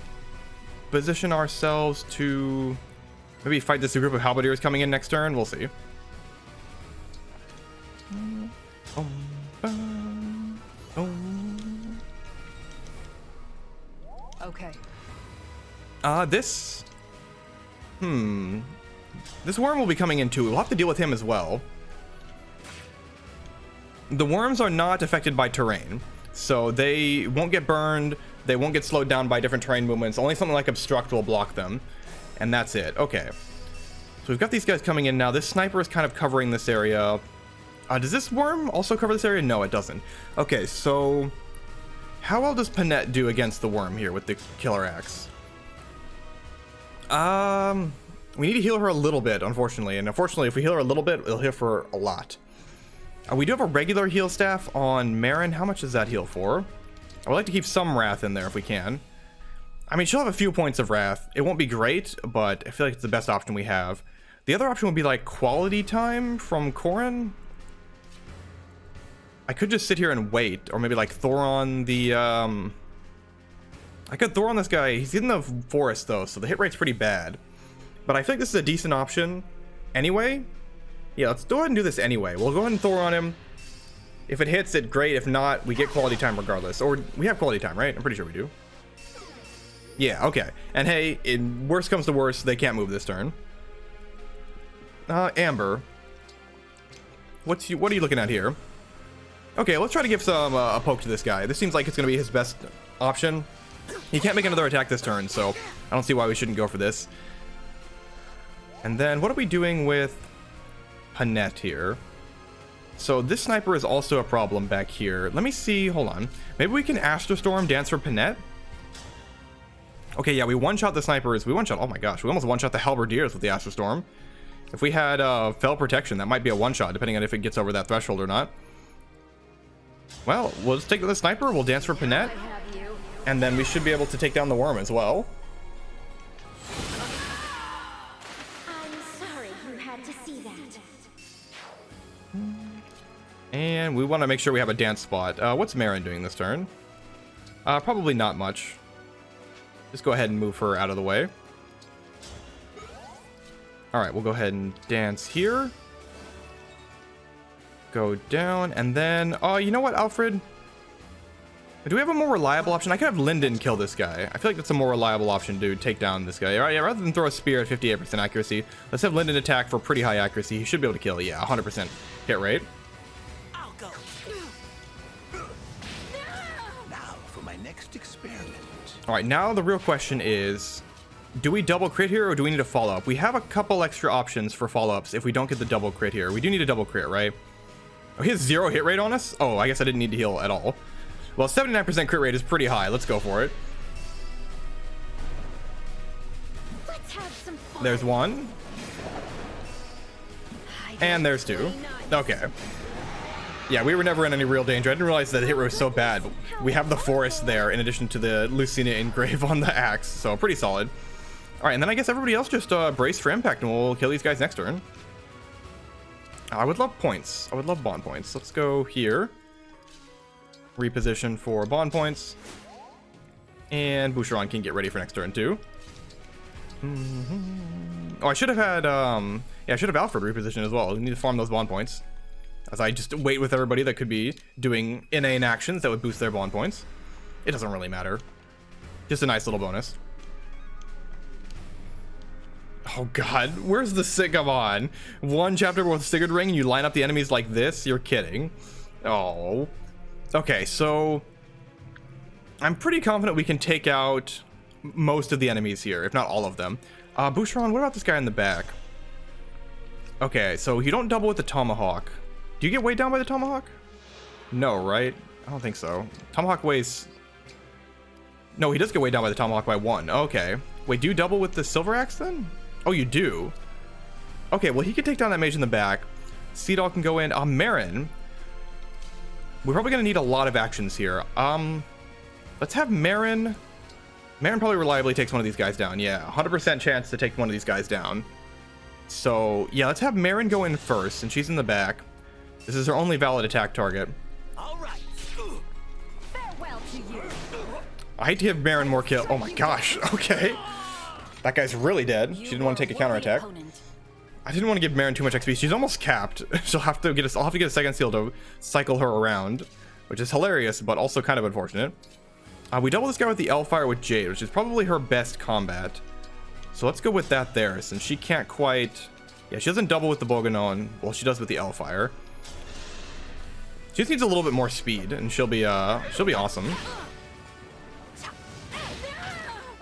position ourselves to maybe fight this group of halberdiers coming in next turn. We'll see. Okay. This worm will be coming in too. We'll have to deal with him as well. The worms are not affected by terrain, so they won't get burned. They won't get slowed down by different terrain movements. Only something like obstruct will block them, and that's it. Okay, so we've got these guys coming in now. This sniper is kind of covering this area. Does this worm also cover this area? No, it doesn't. Okay, so how well does Panette do against the worm here with the killer axe? We need to heal her a little bit, unfortunately, and unfortunately, if we heal her a little bit, it'll heal for a lot. We do have a regular heal staff on Marin. How much does that heal for? I would like to keep some Wrath in there if we can. I mean, she'll have a few points of Wrath. It won't be great, but I feel like it's the best option we have. The other option would be like Quality Time from Corrin. I could just sit here and wait, or maybe like Thoron the... I could Thoron this guy. He's in the forest though, so the hit rate's pretty bad. But I feel like this is a decent option anyway. Yeah, let's go ahead and do this anyway. We'll go ahead and Thoron him. If it hits it, great. If not, we get quality time regardless. Or we have quality time, right? I'm pretty sure we do. Yeah, okay. And hey, in worst comes to worst, they can't move this turn. Amber. What are you looking at here? Okay, let's try to give some a poke to this guy. This seems like it's going to be his best option. He can't make another attack this turn, so I don't see why we shouldn't go for this. And then what are we doing with Panette here? So this sniper is also a problem back here. Let me see. Hold on. Maybe we can Astro Storm dance for Panette. Okay, yeah, we one-shot the snipers. We one-shot. Oh my gosh, we almost one-shot the halberdiers with the Astro Storm. If we had Fell Protection, that might be a one-shot, depending on if it gets over that threshold or not. Well, we'll just take the sniper. We'll dance for Panette, and then we should be able to take down the worm as well. And we want to make sure we have a dance spot. What's Marin doing this turn? Probably not much. Just go ahead and move her out of the way. Alright, we'll go ahead and dance here. Go down, and then... Oh, you know what, Alfred? Do we have a more reliable option? I could have Linden kill this guy. I feel like that's a more reliable option to take down this guy. Alright, yeah, rather than throw a spear at 58% accuracy, let's have Linden attack for pretty high accuracy. He should be able to kill. Yeah, 100% hit rate. All right, now the real question is, do we double crit here or do we need a follow up? We have a couple extra options for follow ups if we don't get the double crit here. We do need a double crit, right? Oh, he has 0 hit rate on us? Oh, I guess I didn't need to heal at all. Well, 79% crit rate is pretty high. Let's go for it. Let's have some fun. There's one. And there's 2. Okay. Yeah, we were never in any real danger. I didn't realize that the hit rate was so bad, but we have the forest there in addition to the Lucina engrave on the axe, so pretty solid. All right, and then I guess everybody else just brace for impact, and we'll kill these guys next turn. I would love points. I would love bond points. Let's go here. Reposition for bond points. And Boucheron can get ready for next turn, too. Oh, I should have had, yeah, I should have Alfred reposition as well. We need to farm those bond points. As I just wait with everybody that could be doing inane actions that would boost their bond points. It doesn't really matter. Just a nice little bonus. Oh god, where's the Come on. One chapter with Sigurd Ring and you line up the enemies like this? You're kidding. Oh. Okay, so I'm pretty confident we can take out most of the enemies here, if not all of them. Boucheron, what about this guy in the back? Okay, so you don't double with the tomahawk. Do you get weighed down by the tomahawk? No, right? I don't think so. Tomahawk weighs... No, he does get weighed down by the tomahawk by 1. Okay. Wait, do you double with the silver axe then? Oh, you do? Okay, well, he can take down that mage in the back. Seadall can go in. Marin. We're probably going to need a lot of actions here. Let's have Marin. Marin probably reliably takes one of these guys down. Yeah, 100% chance to take one of these guys down. So, yeah, let's have Marin go in first, and she's in the back. This is her only valid attack target. All right. Farewell to you. I hate to give Marin more kill. Oh my gosh, okay. That guy's really dead. She didn't want to take a counterattack. I didn't want to give Marin too much XP. She's almost capped. I'll have to get a second seal to cycle her around, which is hilarious, but also kind of unfortunate. We double this guy with the Hellfire with Jade, which is probably her best combat. So let's go with that there, since she can't quite... Yeah, she doesn't double with the Boganon. Well, she does with the Hellfire. She just needs a little bit more speed, and she'll be awesome.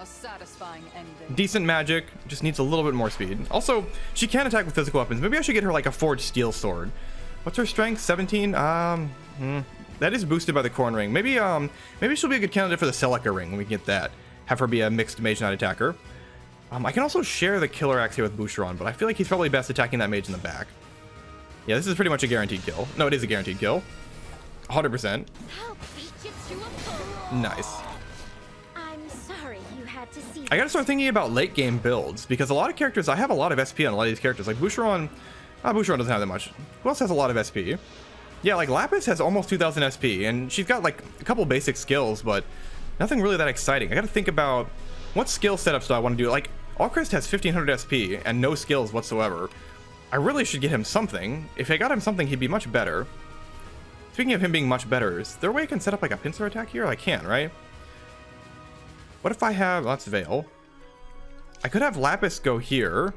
A satisfying ending. Decent magic, just needs a little bit more speed. Also, she can attack with physical weapons. Maybe I should get her like a forged steel sword. What's her strength? 17? That is boosted by the Corn Ring. Maybe she'll be a good candidate for the Celica Ring when we get that. Have her be a mixed mage knight attacker. I can also share the killer axe here with Boucheron, but I feel like he's probably best attacking that mage in the back. Yeah, this is pretty much a guaranteed kill. No, it is a guaranteed kill. 100%. Nice. I'm sorry you had to see. I gotta start thinking about late game builds, because a lot of characters, I have a lot of SP on a lot of these characters. Like Boucheron, Boucheron doesn't have that much. Who else has a lot of SP? Yeah, like Lapis has almost 2000 SP, and she's got like a couple basic skills, but nothing really that exciting. I gotta think about what skill setups do I want to do. Like, Alchrist has 1500 SP and no skills whatsoever. I really should get him something. If I got him something, he'd be much better. Speaking of him being much better, is there a way I can set up like a pincer attack here? I can, right? What if I have... Well, that's Veyle. I could have Lapis go here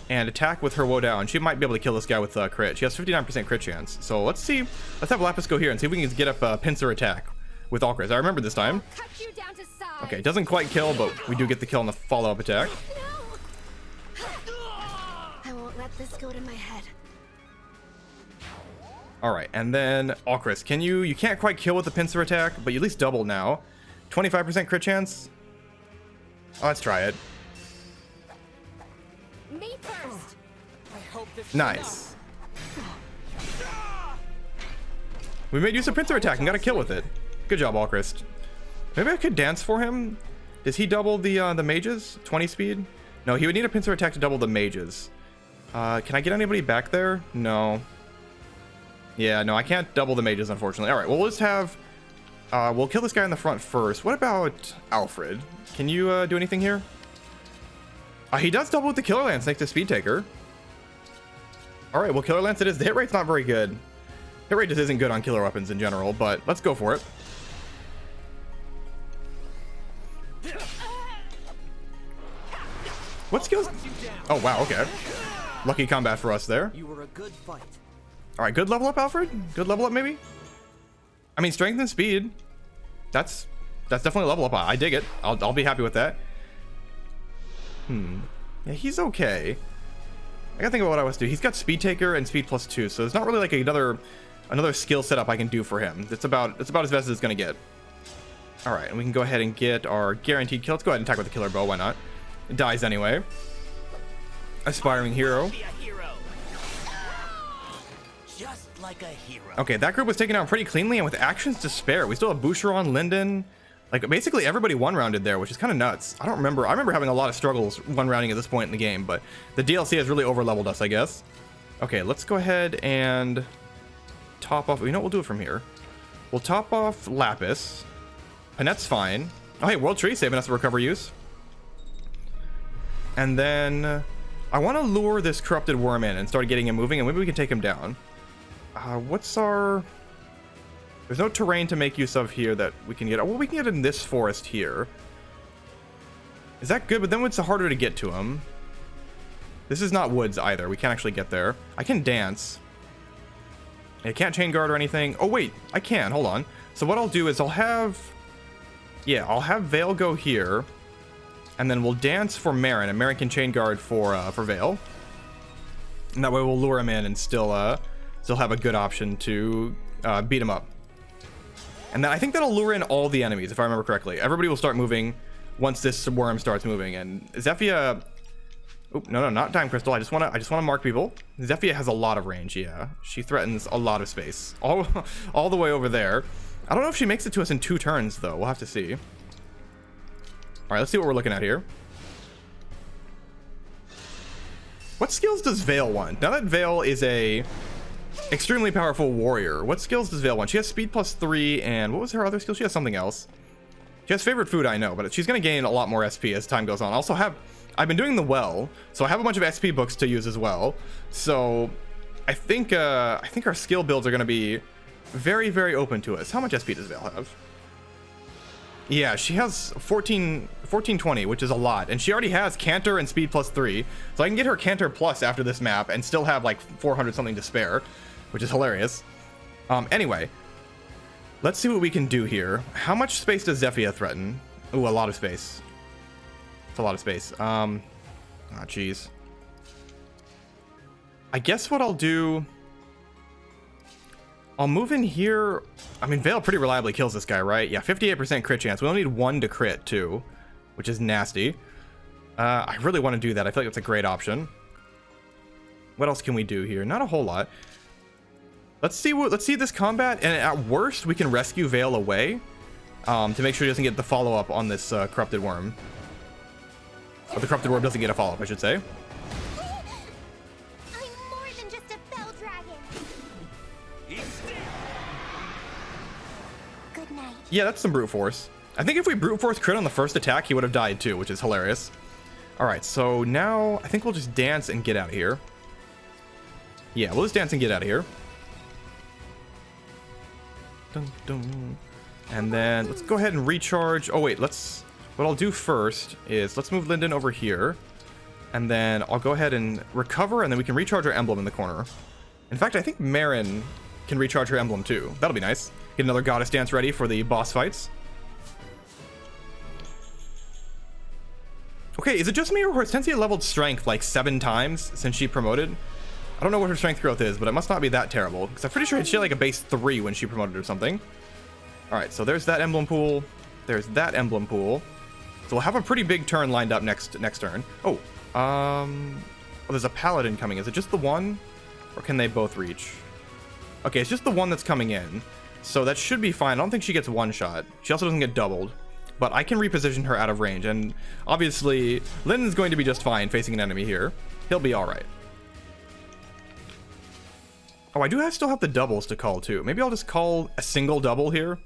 and attack with her Woe and she might be able to kill this guy with crit. She has 59% crit chance. So let's see. Let's have Lapis go here and see if we can get up a pincer attack with Alchrist. I remember this time. Cut you down to size. Okay, it doesn't quite kill, but we do get the kill on the follow-up attack. I won't let this go to my head. Alright, and then Alchrist, can you can't quite kill with the pincer attack, but you at least double now. 25% crit chance? Oh, let's try it. Me first. I hope this is Nice. We made use of pincer attack and got a kill with it. Good job, Alchrist. Maybe I could dance for him? Does he double the mages? 20 speed? No, he would need a pincer attack to double the mages. Can I get anybody back there? No. Yeah, no, I can't double the mages, unfortunately. Alright, well, let's have... we'll kill this guy in the front first. What about Alfred? Can you do anything here? He does double with the Killer Lance next to Speed Taker. Alright, well, Killer Lance it is. The hit rate's not very good. Hit rate just isn't good on killer weapons in general, but let's go for it. What skills? Oh, wow, okay. Lucky combat for us there. You were a good fight. All right, good level up, Alfred. Good level up, maybe. I mean, strength and speed. That's definitely a level up. I dig it. I'll be happy with that. Yeah, he's okay. I gotta think about what I was doing. He's got speed taker and speed +2, so there's not really like another skill setup I can do for him. It's about as best as it's gonna get. All right, and we can go ahead and get our guaranteed kill. Let's go ahead and attack with the killer bow. Why not? It dies anyway. Aspiring hero. Be a hero. Just like a hero. Okay, that group was taken out pretty cleanly and with actions to spare. We still have Boucheron, Linden. Like, basically everybody one-rounded there, which is kind of nuts. I remember having a lot of struggles one-rounding at this point in the game, but the DLC has really over-leveled us, I guess. Okay, let's go ahead and top off... You know what? We'll do it from here. We'll top off Lapis. Panette's fine. Oh, hey, World Tree saving us the recovery use. And then I want to lure this Corrupted Worm in and start getting him moving, and maybe we can take him down. What's our... There's no terrain to make use of here that we can get. Oh, well, we can get in this forest here. Is that good? But then it's harder to get to him. This is not woods either. We can't actually get there. I can dance. I can't chain guard or anything. Oh, wait. I can. Hold on. So what I'll do is I'll have Veyle go here. And then we'll dance for Marin. And Marin can chain guard for Veyle. And that way we'll lure him in and still have a good option to beat him up. And then I think that'll lure in all the enemies, if I remember correctly. Everybody will start moving once this worm starts moving. And Zephia... Oh, no, not Time Crystal. I just want to mark people. Zephia has a lot of range, yeah. She threatens a lot of space. All the way over there. I don't know if she makes it to us in 2 turns, though. We'll have to see. All right, let's see what we're looking at here. What skills does Veyle want? Now that Veyle is a extremely powerful warrior, what skills does Veyle want? She has speed +3, and what was her other skill? She has something else. She has favorite food, I know, but she's going to gain a lot more SP as time goes on. Also I've been doing the well, so I have a bunch of SP books to use as well. So I think our skill builds are going to be very, very open to us. How much SP does Veyle have? Yeah, she has 1420, which is a lot, and she already has Canter and speed +3, so I can get her Canter plus after this map and still have like 400 something to spare, which is hilarious. Anyway, let's see what we can do here. How much space does Zephia threaten? Ooh, a lot of space. It's a lot of space. Oh, jeez. I guess what I'll do... I'll move in here. I mean, Veyle pretty reliably kills this guy, right? Yeah, 58% crit chance. We only need 1 to crit, too, which is nasty. I really want to do that. I feel like that's a great option. What else can we do here? Not a whole lot. Let's see this combat, and at worst, we can rescue Veyle away to make sure he doesn't get the follow-up on this corrupted worm. Or the corrupted worm doesn't get a follow-up, I should say. I'm more than just a bell dragon. Good night. Yeah, that's some brute force. I think if we brute force crit on the first attack, he would have died too, which is hilarious. All right, so now I think we'll just dance and get out of here. Yeah, we'll just dance and get out of here. Dun, dun. And then let's go ahead and recharge. Oh wait, what I'll do first is let's move Linden over here. And then I'll go ahead and recover, and then we can recharge our emblem in the corner. In fact, I think Marin can recharge her emblem too. That'll be nice. Get another goddess dance ready for the boss fights. Okay, is it just me, or has Tensia leveled strength like 7 times since she promoted? I don't know what her strength growth is, but it must not be that terrible, because I'm pretty sure she had like a base 3 when she promoted or something. All right, so there's that emblem pool. There's that emblem pool. So we'll have a pretty big turn lined up next turn. Oh, there's a paladin coming. Is it just the one, or can they both reach? Okay, it's just the one that's coming in, so that should be fine. I don't think she gets one shot. She also doesn't get doubled, but I can reposition her out of range, and obviously Linden's going to be just fine facing an enemy here. He'll be all right. Oh, I do still have the doubles to call too. Maybe I'll just call a single double here.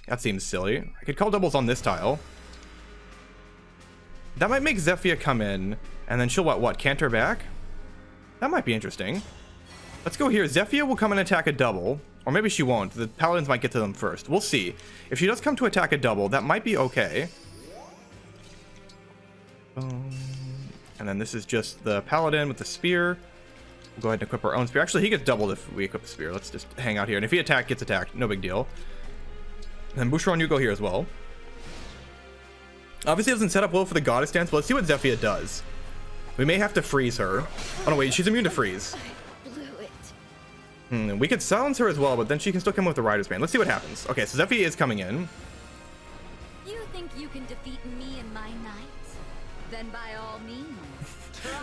That seems silly. I could call doubles on this tile. That might make Zephia come in, and then she'll what, canter back? That might be interesting. Let's go here. Zephia will come and attack a double, or maybe she won't. The paladins might get to them first. We'll see. If she does come to attack a double, that might be okay. And then this is just the paladin with the spear. We'll go ahead and equip our own spear. Actually, he gets doubled if we equip the spear. Let's just hang out here. And if he gets attacked, no big deal. And then Boucheron, you go here as well. Obviously, it doesn't set up well for the goddess dance, but let's see what Zephia does. We may have to freeze her. Oh, no, wait, she's immune to freeze. I blew it. We could silence her as well, but then she can still come with the Rider's Bane. Let's see what happens. Okay, so Zephia is coming in. You think you can defeat me in my night? Then by all means.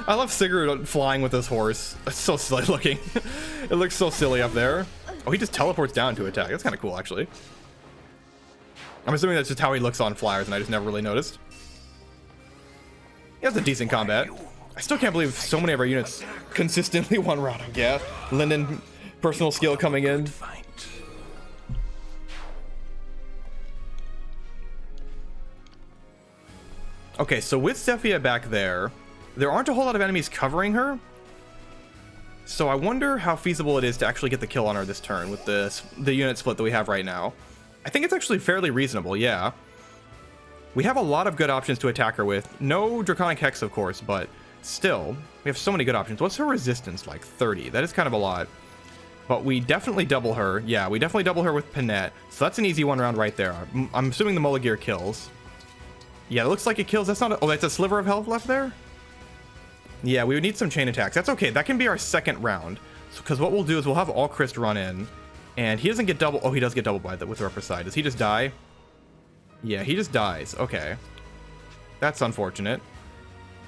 I love Sigurd flying with this horse. It's so silly looking. It looks so silly up there. Oh, he just teleports down to attack. That's kind of cool, actually. I'm assuming that's just how he looks on flyers, and I just never really noticed. Yeah, it's a decent combat. I still can't believe so many of our units consistently one-round. Yeah, Linden, personal skill coming in. Okay, so with Zephia back there aren't a whole lot of enemies covering her. So I wonder how feasible it is to actually get the kill on her this turn with the unit split that we have right now. I think it's actually fairly reasonable, yeah. We have a lot of good options to attack her with. No Draconic Hex, of course, but still, we have so many good options. What's her resistance like? 30. That is kind of a lot. But we definitely double her. Yeah, we definitely double her with Panette. So that's an easy one round right there. I'm assuming the Mulligear kills. Yeah, it looks like it kills. That's not... oh, that's a sliver of health left there? Yeah, we would need some chain attacks. That's okay. That can be our second round. Because what we'll do is we'll have all Christ run in. And he doesn't get double... oh, he does get double by with the upper side. Does he just die? Yeah, he just dies. Okay. That's unfortunate.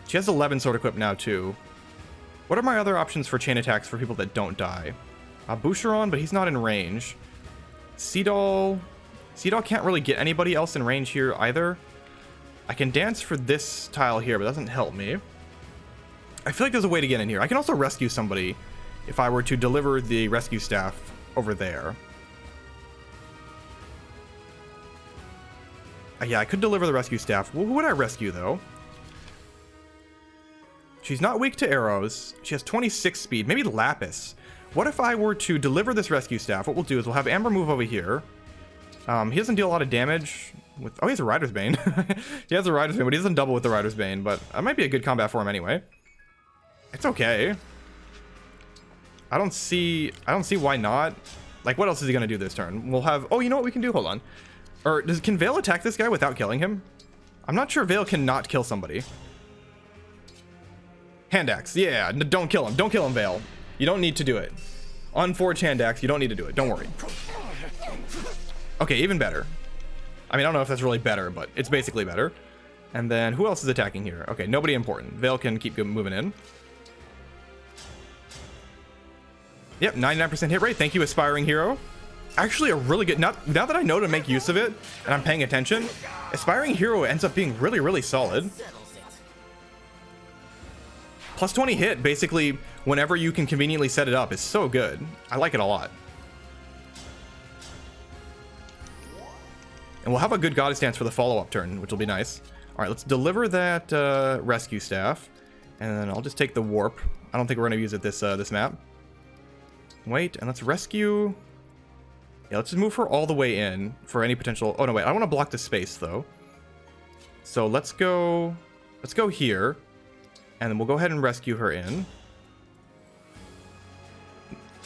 She has 11 sword equipped now, too. What are my other options for chain attacks for people that don't die? Boucheron, but he's not in range. Seadoll can't really get anybody else in range here either. I can dance for this tile here, but that doesn't help me. I feel like there's a way to get in here. I can also rescue somebody if I were to deliver the rescue staff over there. Yeah, I could deliver the rescue staff. Who would I rescue, though? She's not weak to arrows. She has 26 speed. Maybe Lapis. What if I were to deliver this rescue staff? What we'll do is we'll have Amber move over here. He doesn't deal a lot of damage with... oh, he has a Rider's Bane. He has a Rider's Bane, but he doesn't double with the Rider's Bane. But that might be a good combat for him anyway. It's okay. I don't see why not. Like, what else is he going to do this turn? We'll have... oh, you know what we can do? Hold on. Or can Veyle attack this guy without killing him? I'm not sure Veyle can not kill somebody. Hand axe. Yeah, don't kill him. Don't kill him, Veyle. You don't need to do it. Unforge hand axe. You don't need to do it. Don't worry. Okay, even better. I mean, I don't know if that's really better, but it's basically better. And then who else is attacking here? Okay, nobody important. Veyle can keep moving in. Yep, 99% hit rate. Thank you, Aspiring Hero. Actually, a really good... now that I know to make use of it, and I'm paying attention, Aspiring Hero ends up being really, really solid. Plus 20 hit, basically, whenever you can conveniently set it up, is so good. I like it a lot. And we'll have a good Goddess Dance for the follow-up turn, which will be nice. All right, let's deliver that rescue staff. And then I'll just take the warp. I don't think we're going to use it this map. Wait, and let's rescue... yeah, let's just move her all the way in for any potential... oh, no, wait. I want to block the space, though. So let's go here. And then we'll go ahead and rescue her in.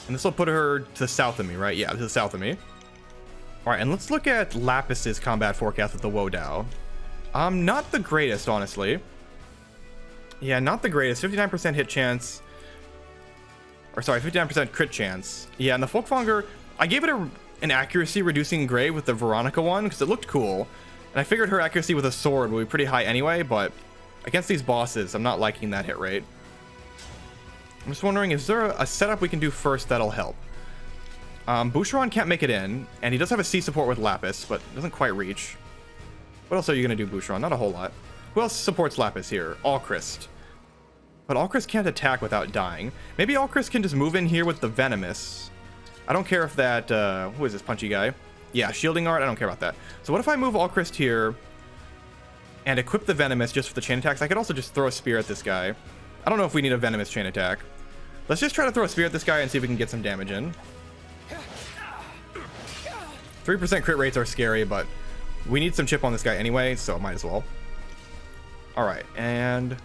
And this will put her to the south of me, right? Yeah, to the south of me. All right, and let's look at Lapis's combat forecast with the Wodao. Not the greatest, honestly. Yeah, not the greatest. 59% hit chance. Or sorry, 59% crit chance. Yeah, and the Folkvanger, I gave it an accuracy reducing grade with the Veronica one because it looked cool. And I figured her accuracy with a sword would be pretty high anyway, but against these bosses, I'm not liking that hit rate. I'm just wondering, is there a setup we can do first that'll help? Boucheron can't make it in, and he does have a C support with Lapis, but doesn't quite reach. What else are you going to do, Boucheron? Not a whole lot. Who else supports Lapis here? Alchrist. But Alchrist can't attack without dying. Maybe Alchrist can just move in here with the Venomous. I don't care if that... who is this punchy guy? Yeah, Shielding Art, I don't care about that. So what if I move Alchrist here and equip the Venomous just for the chain attacks? I could also just throw a spear at this guy. I don't know if we need a Venomous chain attack. Let's just try to throw a spear at this guy and see if we can get some damage in. 3% crit rates are scary, but we need some chip on this guy anyway, so might as well. Alright, and...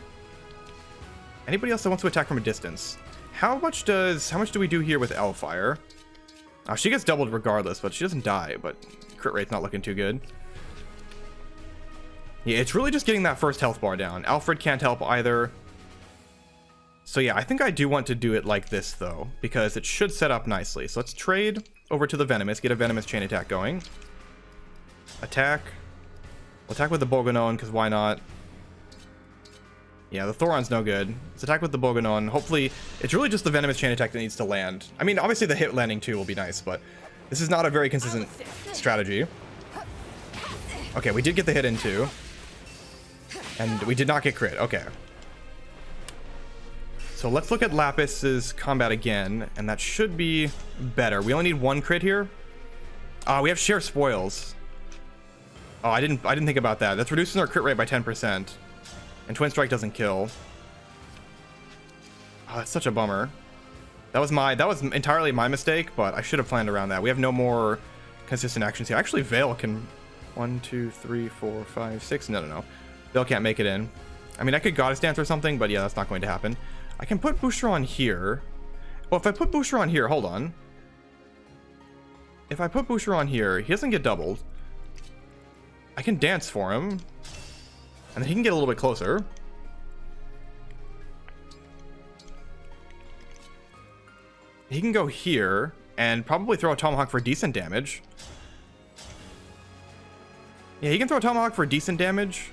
anybody else that wants to attack from a distance? How much do we do here with Elfire? Oh, she gets doubled regardless, but she doesn't die, but crit rate's not looking too good. Yeah, it's really just getting that first health bar down. Alfred can't help either. So yeah, I think I do want to do it like this, though, because it should set up nicely. So let's trade over to the Venomous, get a Venomous chain attack going. Attack. We'll attack with the Bourgonon, because why not? Yeah, the Thoron's no good. Let's attack with the Bourgonon. Hopefully, it's really just the Venomous chain attack that needs to land. I mean, obviously the hit landing too will be nice, but this is not a very consistent strategy. Okay, we did get the hit in too. And we did not get crit. Okay. So let's look at Lapis's combat again, and that should be better. We only need one crit here. We have Share Spoils. Oh, I didn't think about that. That's reducing our crit rate by 10%. And Twin Strike doesn't kill. Oh, that's such a bummer. That was entirely my mistake, but I should have planned around that. We have no more consistent actions here. Actually, Veyle can... 1, 2, 3, 4, 5, 6. No. Veyle can't make it in. I mean, I could Goddess Dance or something, but yeah, that's not going to happen. I can put Boucher on here. Well, if I put Boucher on here, hold on. If I put Boucher on here, he doesn't get doubled. I can dance for him. And then he can get a little bit closer. He can go here and probably throw a Tomahawk for decent damage. Yeah, he can throw a Tomahawk for decent damage.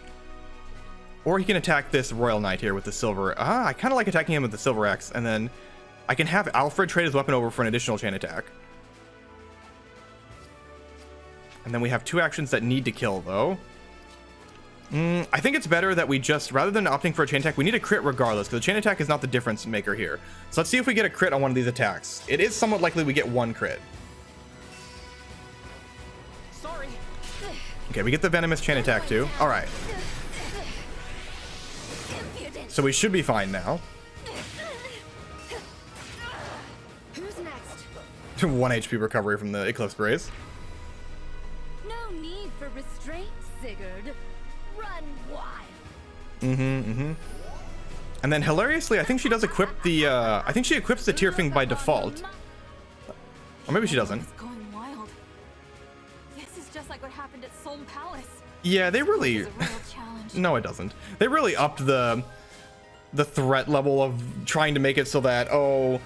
Or he can attack this Royal Knight here with the silver. I kind of like attacking him with the silver axe. And then I can have Alfred trade his weapon over for an additional chain attack. And then we have 2 actions that need to kill, though. I think it's better that we just, rather than opting for a chain attack, we need a crit regardless, because the chain attack is not the difference maker here. So let's see if we get a crit on one of these attacks. It is somewhat likely we get 1 crit. Sorry. Okay, we get the venomous chain attack too. All right. So we should be fine now. Who's next? 1 HP recovery from the Eclipse Brace. No need for restraint, Sigurd. Run wild. And then hilariously, I think she does equip the, I think she equips the Tearfing by default. Or maybe she doesn't. It's going wild. This is just like what happened at Soul Palace. Yeah, they really... It's a real challenge. No, it doesn't. They really upped the threat level of trying to make it so that, oh,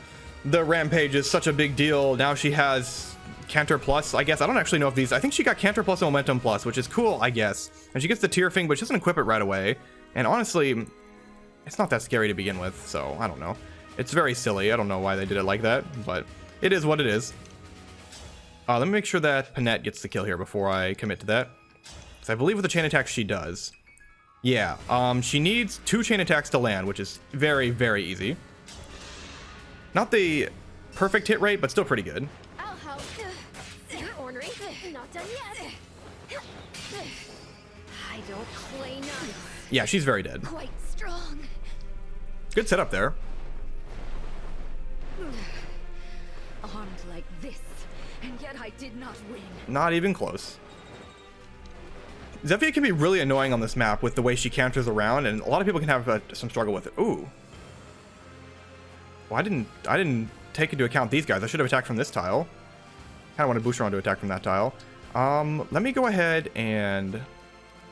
the Rampage is such a big deal. Now she has Canter Plus, I guess. I don't actually know if these... I think she got Canter Plus and Momentum Plus, which is cool, I guess. And she gets the Tearfing, but she doesn't equip it right away. And honestly, it's not that scary to begin with, so I don't know. It's very silly. I don't know why they did it like that, but it is what it is. Let me make sure that Panette gets the kill here before I commit to that. Because I believe with the chain attacks she does. Yeah, she needs 2 chain attacks to land, which is very, very easy. Not the perfect hit rate, but still pretty good. I'll help. You're ornery. Not done yet. I don't play nice. Yeah, she's very dead. Quite strong. Good setup there. Armed like this, and yet I did not win. Not even close. Zephia can be really annoying on this map with the way she canters around, and a lot of people can have some struggle with it. Ooh. Well, I didn't take into account these guys. I should have attacked from this tile. Kind of wanted Boucheron to attack from that tile. Let me go ahead and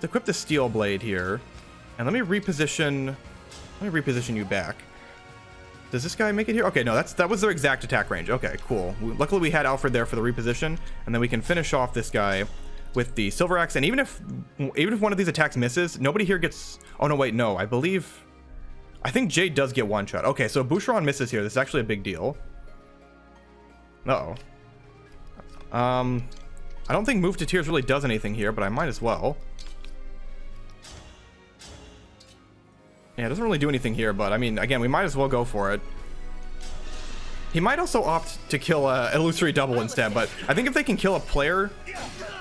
equip the steel blade here, and let me reposition you back. Does this guy make it here? Okay, no, that was their exact attack range. Okay, cool. Luckily we had Alfred there for the reposition, and then we can finish off this guy with the silver axe. And even if one of these attacks misses, nobody here gets... Oh no, wait, no. I think Jade does get one shot. Okay, so Boucheron misses here. This is actually a big deal. Uh-oh. I don't think Move to Tears really does anything here, but I might as well. Yeah, it doesn't really do anything here, but I mean, again, we might as well go for it. He might also opt to kill a illusory double instead, but I think if they can kill a player,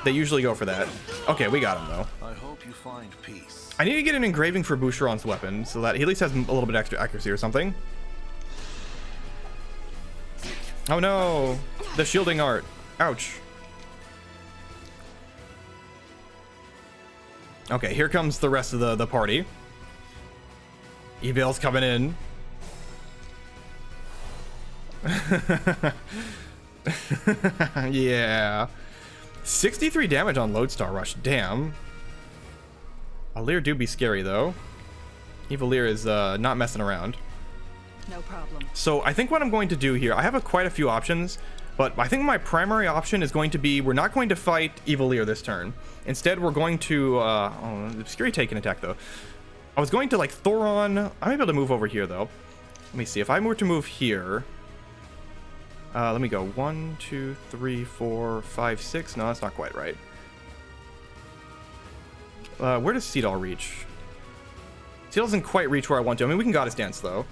they usually go for that. Okay, we got him though. I hope you find peace. I need to get an engraving for Boucheron's weapon so that he at least has a little bit extra accuracy or something. Oh no, the shielding art. Ouch. Okay, here comes the rest of the party. Evil's coming in. Yeah. 63 damage on Lodestar Rush. Damn. Alear do be scary though. Evilear is not messing around. No problem. So I think what I'm going to do here, I have quite a few options, but I think my primary option is going to be, we're not going to fight Evilear this turn. Instead, we're going to, oh, Obscurity take an attack though. I was going to like Thoron. I'm able to move over here though. Let me see. If I were to move here, let me go 1, 2, 3, 4, 5, 6. No, that's not quite right. Where does Seedall reach? Seedall doesn't quite reach where I want to. I mean, we can Goddess Dance though.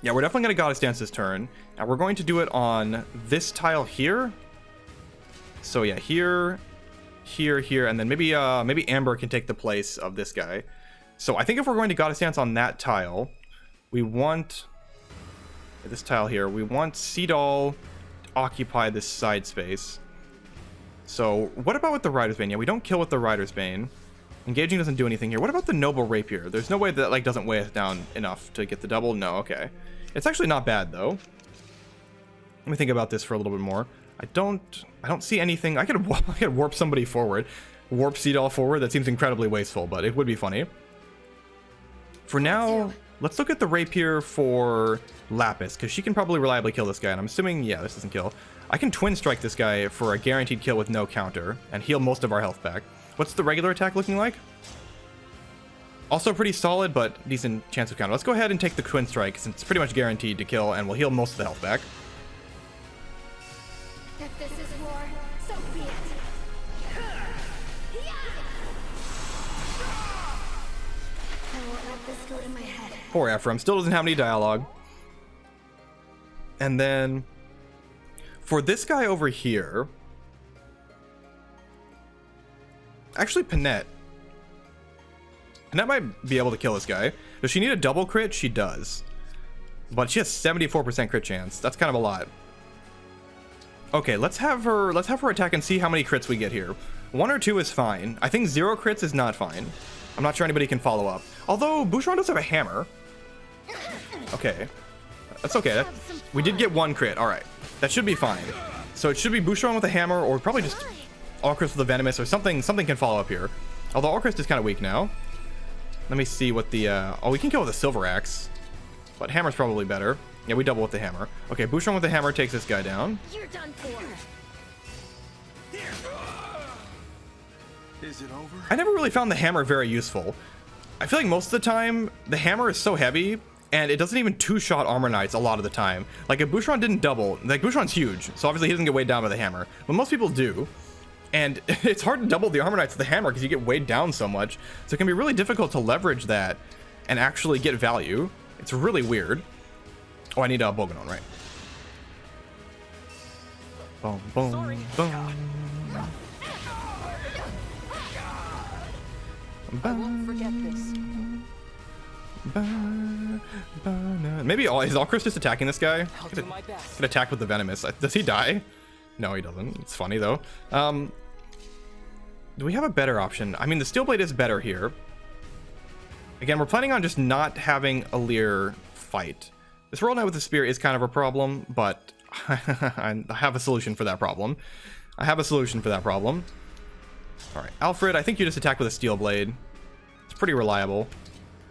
Yeah, we're definitely going to Goddess Dance this turn. Now we're going to do it on this tile here. So yeah, here, and then maybe Amber can take the place of this guy. So I think if we're going to Goddess Dance on that tile, we want this tile here. We want Seedall to occupy this side space. So what about with the Rider's Bane? Yeah, we don't kill with the Rider's Bane. Engaging doesn't do anything here. What about the Noble Rapier? There's no way that like doesn't weigh us down enough to get the double. No, okay. It's actually not bad though. Let me think about this for a little bit more. I don't see anything. I could warp somebody forward. Warp Seedall forward. That seems incredibly wasteful, but it would be funny. For now, let's look at the Rapier for Lapis, because she can probably reliably kill this guy, and I'm assuming, yeah, this doesn't kill. I can Twin Strike this guy for a guaranteed kill with no counter, and heal most of our health back. What's the regular attack looking like? Also pretty solid, but decent chance of counter. Let's go ahead and take the Twin Strike, since it's pretty much guaranteed to kill, and we'll heal most of the health back. If this is war, so be it. I won't let this go to my head. Poor Ephraim, still doesn't have any dialogue. And then for this guy over here, actually Panette might be able to kill this guy. Does she need a double crit? She does, but she has 74% crit chance. That's kind of a lot. Okay, let's have her attack and see how many crits we get here. 1 or 2 is fine. I think 0 crits is not fine. I'm not sure anybody can follow up. Although Boucheron does have a hammer. Okay, that's okay. We did get 1 crit. All right, that should be fine. So it should be Boucheron with a hammer, or probably just Alcryst with a venomous, or something. Something can follow up here. Although Alcryst is kind of weak now. Let me see what the oh, we can kill with a silver axe, but hammer's probably better. Yeah, we double with the hammer. Okay, Boucheron with the hammer takes this guy down. You're done for. Is it over? I never really found the hammer very useful. I feel like most of the time, the hammer is so heavy, and it doesn't even 2-shot Armor Knights a lot of the time. Like, if Boucheron didn't double, like, Boucheron's huge, so obviously he doesn't get weighed down by the hammer. But most people do. And it's hard to double the Armor Knights with the hammer because you get weighed down so much. So it can be really difficult to leverage that and actually get value. It's really weird. Oh, I need a Bolganon, right? Boom, boom, boom. I won't forget this. Maybe is Alcryst just attacking this guy? I'll do my best. Could attack with the venomous. Does he die? No, he doesn't. It's funny though. Do we have a better option? I mean, the Steel Blade is better here. Again, we're planning on just not having Alear fight. This Royal Knight with the Spear is kind of a problem, but I have a solution for that problem. All right, Alfred, I think you just attack with a Steel Blade. It's pretty reliable.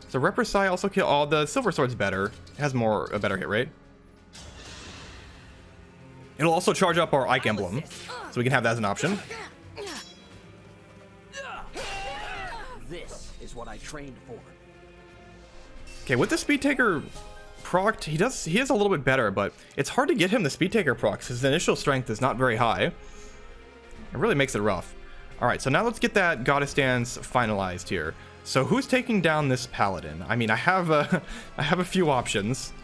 So Represai also kill. Oh, the Silver Sword's better. It has a better hit rate. It'll also charge up our Ike Emblem, so we can have that as an option. This is what I trained for. Okay, with the Speed Taker procced, he is a little bit better, but it's hard to get him the Speed Taker proc because his initial strength is not very high. It really makes it rough. All right, so now let's get that Goddess Dance finalized here. So who's taking down this Paladin? I mean, I have a few options,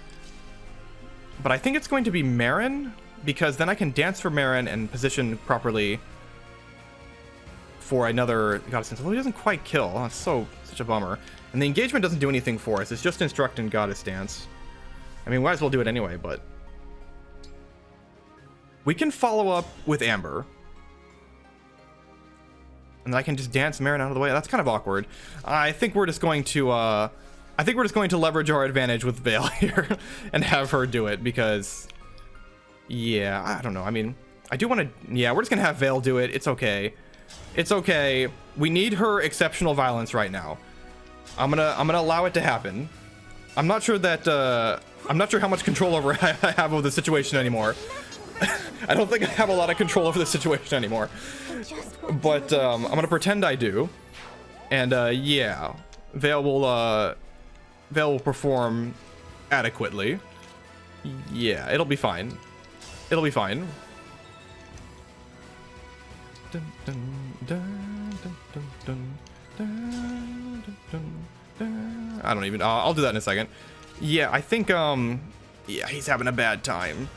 but I think it's going to be Marin, because then I can dance for Marin and position properly for another Goddess Dance. Although he doesn't quite kill. That's such a bummer. And the engagement doesn't do anything for us. It's just instruct and Goddess Dance. I mean, might as well do it anyway, but we can follow up with Amber. And I can just dance Marin out of the way. That's kind of awkward. I think we're just going to leverage our advantage with Veyle here and have her do it, because yeah, I don't know. I mean, I do want to. Yeah, we're just gonna have Veyle do it. It's okay. It's okay. We need her exceptional violence right now. I'm gonna allow it to happen. I'm not sure how much control over I have over the situation anymore. I don't think I have a lot of control over the situation anymore. But I'm gonna pretend I do. And yeah, Veyle will perform adequately. Yeah, it'll be fine. It'll be fine. I don't even. I'll do that in a second. Yeah, I think. Yeah, he's having a bad time.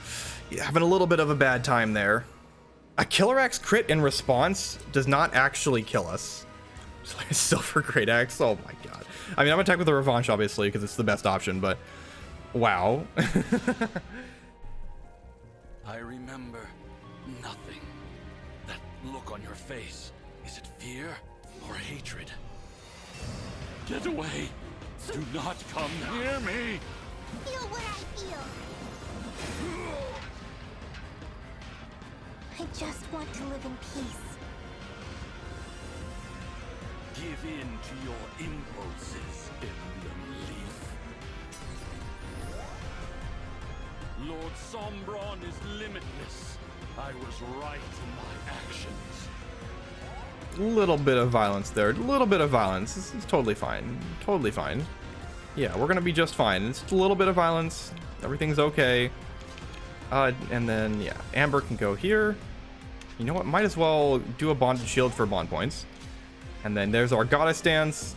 Yeah, having a little bit of a bad time there. A Killer Axe crit in response does not actually kill us. It's like a Silver Great Axe. Oh my god. I mean, I'm gonna attack with the Revanche, obviously, because it's the best option, but wow. I remember nothing. That look on your face. Is it fear or hatred? Get away! Do not come near me! Feel what I feel. I just want to live in peace. Give in to your impulses, Emblem Leaf. Lord Sombron is limitless. I was right in my actions. Little bit of violence there. A little bit of violence. This is totally fine. Totally fine. Yeah, we're gonna be just fine. It's a little bit of violence. Everything's okay. And then, yeah, Amber can go here. You know what? Might as well do a bonded shield for bond points. And then there's our goddess dance.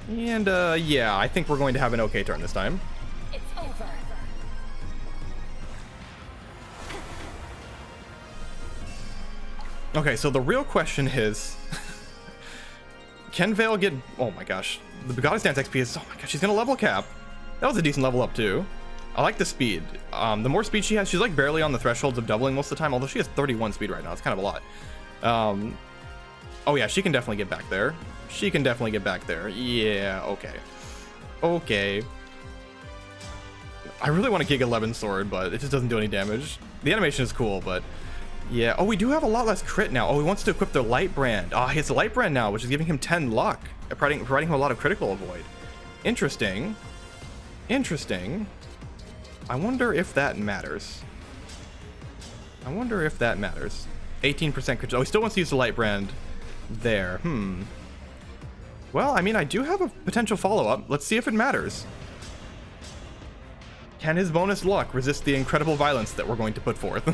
And, yeah, I think we're going to have an okay turn this time. It's over. Okay, so the real question is... Can Veyle get... Oh my gosh. The goddess dance XP is... Oh my gosh, she's gonna level cap. That was a decent level up too. I like the speed. The more speed she has, she's like barely on the thresholds of doubling most of the time, although she has 31 speed right now. It's kind of a lot. Oh yeah, she can definitely get back there. She can definitely get back there. Yeah, okay. Okay. I really want a Gig 11 sword, but it just doesn't do any damage. The animation is cool, but yeah. Oh, we do have a lot less crit now. Oh, he wants to equip the light brand. Ah, he has the light brand now, which is giving him 10 luck, providing him a lot of critical avoid. Interesting. Interesting. I wonder if that matters. I wonder if that matters. 18% crit. Oh, he still wants to use the light brand there. Well, I mean, I do have a potential follow-up. Let's see if it matters. Can his bonus luck resist the incredible violence that we're going to put forth?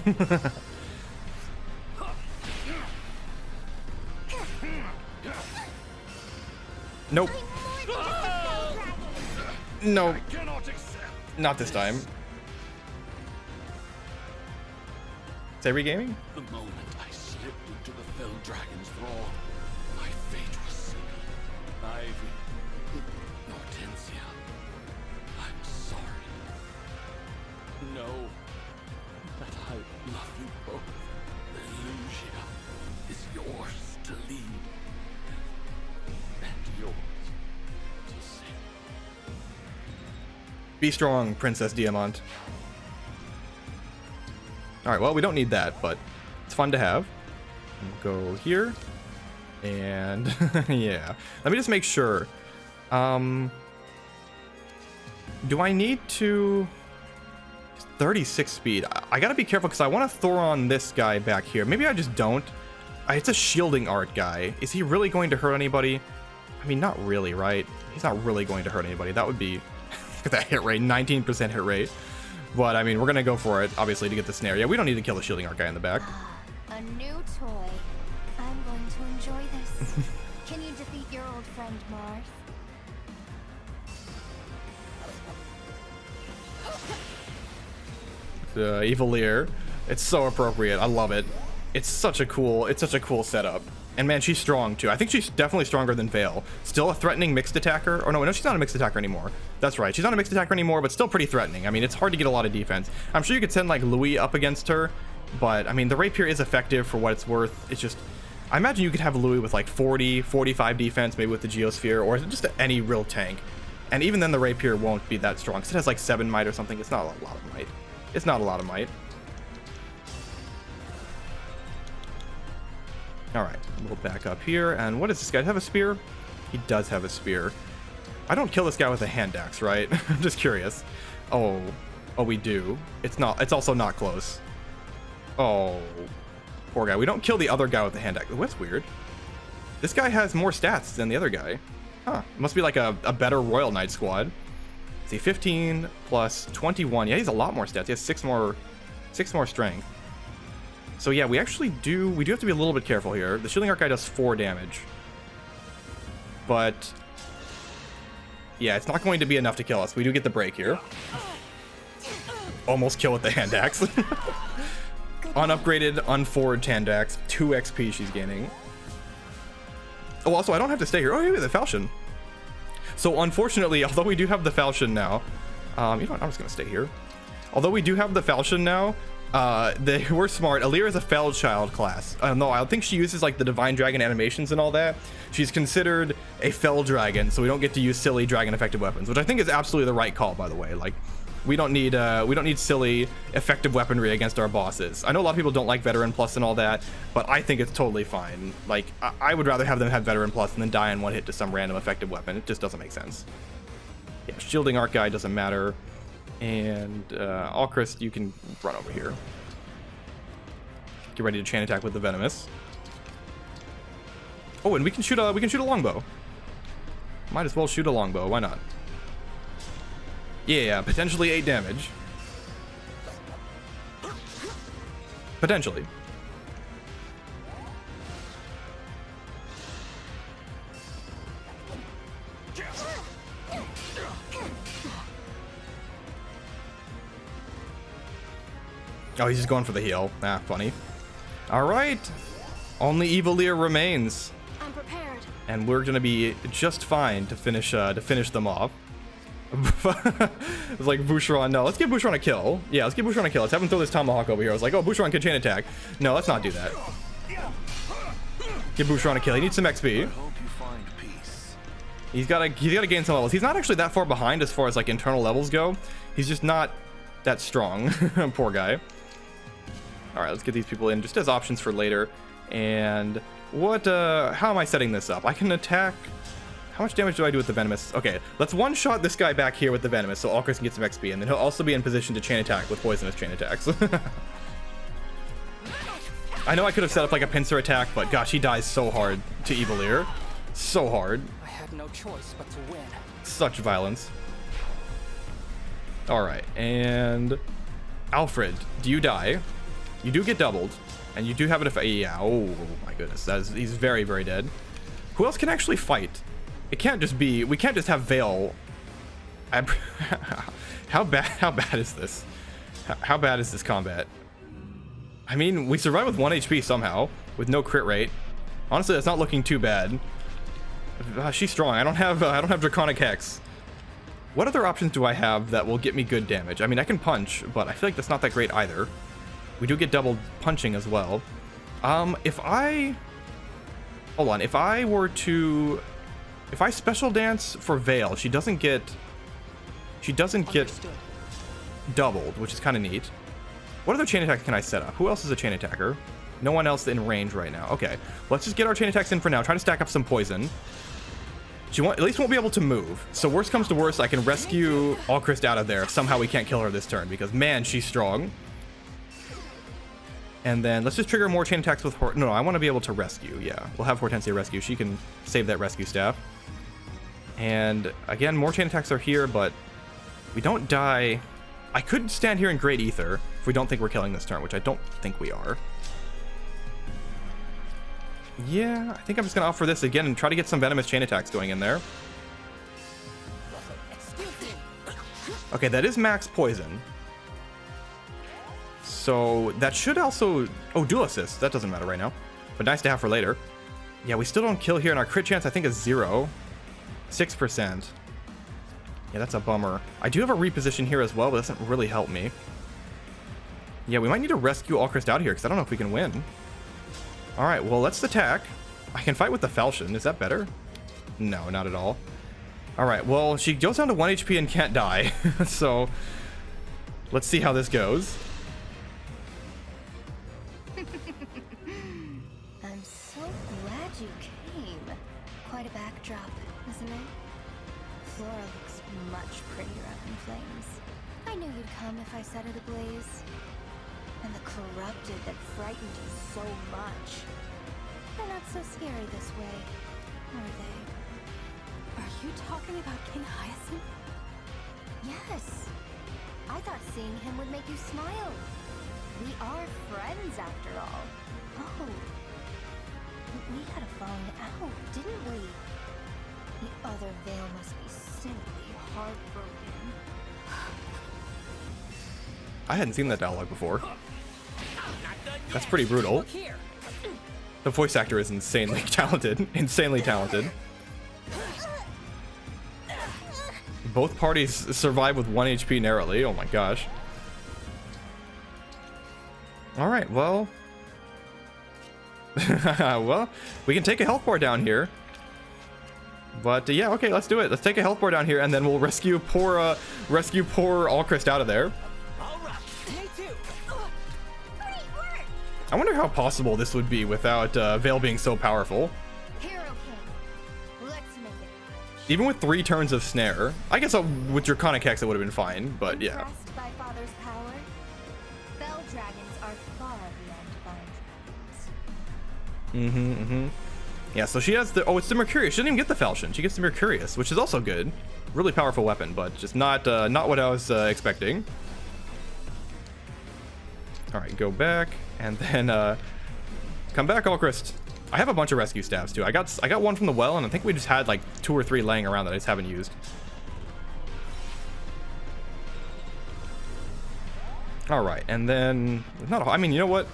Nope. No. Not this time. Is gaming? The moment I slipped into the fell dragon's thrall, my fate was sealed. Ivy, Hortensia, I'm sorry. Know that I love you both. Illusia is yours to lead, and yours to sing. Be strong, Princess Diamant. Alright, well, we don't need that, but it's fun to have. We'll go here. And, yeah. Let me just make sure. Do I need to... 36 speed. I gotta be careful, because I want to Thoron this guy back here. Maybe I just don't. It's a shielding art guy. Is he really going to hurt anybody? I mean, not really, right? He's not really going to hurt anybody. That would be... Look at that hit rate. 19% hit rate. But, I mean, we're going to go for it, obviously, to get the snare. Yeah, we don't need to kill the shielding art guy in the back. A new toy. I'm going to enjoy this. Can you defeat your old friend Mars? The Evilear. It's so appropriate. I love it. It's such a cool setup. And man, she's strong too. I think she's definitely stronger than Veyle. Still a threatening mixed attacker. Or no, she's not a mixed attacker anymore. That's right. She's not a mixed attacker anymore, but still pretty threatening. I mean, it's hard to get a lot of defense. I'm sure you could send like Louis up against her, but I mean, the rapier is effective for what it's worth. It's just, I imagine you could have Louis with like 40, 45 defense, maybe with the Geosphere, or just any real tank. And even then the rapier won't be that strong, because it has like 7 might or something. It's not a lot of might. It's not a lot of might. Alright, we'll back up here. And what does this guy have? A spear? He does have a spear. I don't kill this guy with a hand axe, right? I'm just curious. Oh, we do. It's also not close. Oh, poor guy. We don't kill the other guy with the hand axe. Oh, that's weird. This guy has more stats than the other guy. Huh. It must be like a better Royal Knight squad. See, 15 plus 21. Yeah, he's a lot more stats. He has 6 more strength. So yeah, we have to be a little bit careful here. The shielding arc guy does 4 damage. But yeah, it's not going to be enough to kill us. We do get the break here. Almost kill with the hand axe. Unupgraded, unforged hand axe. 2 XP she's gaining. Oh, also, I don't have to stay here. Oh, yeah, the falchion. So unfortunately, although we do have the falchion now, you know what, I'm just gonna stay here. Although we do have the falchion now, They were smart. Alear is a fell child class. No, I think she uses like the divine dragon animations and all that. She's considered a fell dragon, so we don't get to use silly dragon effective weapons, which I think is absolutely the right call, by the way. Like, we don't need silly effective weaponry against our bosses. I know a lot of people don't like veteran plus and all that, but I think it's totally fine. Like, I would rather have them have veteran plus and then die in one hit to some random effective weapon. It just doesn't make sense. Yeah, shielding arc guy doesn't matter. And Alchrist, you can run over here. Get ready to chain attack with the venomous. Oh, and we can shoot a longbow. Might as well shoot a longbow. Why not? Yeah, potentially 8 damage. Potentially. Oh, he's just going for the heal. Ah, funny. All right. Only Evilear remains. I'm prepared. And we're gonna be just fine to finish them off. It's like Boucheron. No, let's give Boucheron a kill. Yeah, let's give Boucheron a kill. Let's have him throw this tomahawk over here. I was like, oh, Boucheron can chain attack. No, let's not do that. Give Boucheron a kill. He needs some XP. Hope you find peace. He's gotta gain some levels. He's not actually that far behind as far as like internal levels go. He's just not that strong. Poor guy. All right, let's get these people in just as options for later. And what? How am I setting this up? I can attack. How much damage do I do with the venomous? Okay, let's one-shot this guy back here with the venomous, so Alchrist can get some XP, and then he'll also be in position to chain attack with poisonous chain attacks. I know I could have set up like a pincer attack, but gosh, he dies so hard to Evilear. So hard. I had no choice but to win. Such violence. All right, and Alfred, do you die? You do get doubled, and you do have an effect. Yeah, oh my goodness, he's very, very dead. Who else can actually fight? It can't just be, we can't just have Veyle. How bad is this? How bad is this combat? I mean, we survived with 1 HP somehow, with no crit rate. Honestly, that's not looking too bad. She's strong. I don't have Draconic Hex. What other options do I have that will get me good damage? I mean, I can punch, but I feel like that's not that great either. We do get double punching as well. If I special dance for Veyle, she doesn't get Understood. doubled, which is kind of neat. What other chain attacks can I set up? Who else is a chain attacker? No one else in range right now. Okay, let's just get our chain attacks in for now. Try to stack up some poison. She at least won't be able to move. So worst comes to worst, I can rescue Alchrist out of there if somehow we can't kill her this turn, because man, she's strong. And then let's just trigger more chain attacks with her. No, I want to be able to rescue. Yeah, we'll have Hortensia rescue. She can save that rescue staff. And again, more chain attacks are here, but we don't die. I could stand here in Great Ether if we don't think we're killing this turn, which I don't think we are. Yeah, I think I'm just going to offer this again and try to get some venomous chain attacks going in there. Okay, that is max poison. So that should also... Oh, dual assist. That doesn't matter right now. But nice to have for later. Yeah, we still don't kill here, and our crit chance I think is 0. 6%. Yeah, that's a bummer. I do have a reposition here as well, but that doesn't really help me. Yeah, we might need to rescue Alchrist out here, because I don't know if we can win. Alright, well, let's attack. I can fight with the falchion. Is that better? No, not at all. Alright, well, she goes down to 1 HP and can't die. So, let's see how this goes. I'm so glad you came. Quite a backdrop, isn't it? Flora looks much prettier up in flames. I knew you'd come if I set it ablaze. And the corrupted that frightened you so much. They're not so scary this way, are they? Are you talking about King Hyacinth? Yes. I thought seeing him would make you smile. We are friends after all. Oh. We had a falling out, didn't we? The other Veyle must be simply heartbroken. I hadn't seen that dialogue before. That's pretty brutal. The voice actor is insanely talented. Insanely talented. Both parties survive with 1 HP narrowly. Oh my gosh. All right, well, well, we can take a health bar down here. But yeah, okay, let's do it. Let's take a health bar down here, and then we'll rescue poor Allchrist out of there. All right. Me too. Great work! I wonder how possible this would be without Veyle being so powerful. Hero King. Let's make it. Even with 3 turns of snare, I guess with Draconic Hex it would have been fine, but yeah. Impressed by Father's power? Fell dragons are far beyond vine dragons. Yeah, so she has the, oh, it's the Mercurius. She doesn't even get the Falchion. She gets the Mercurius, which is also good. Really powerful weapon, but just not what I was expecting. All right, go back, and then come back, Allchrist. I have a bunch of rescue staffs too. I got one from the well, and I think we just had like 2 or 3 laying around that I just haven't used. All right, and then not. I mean, you know what?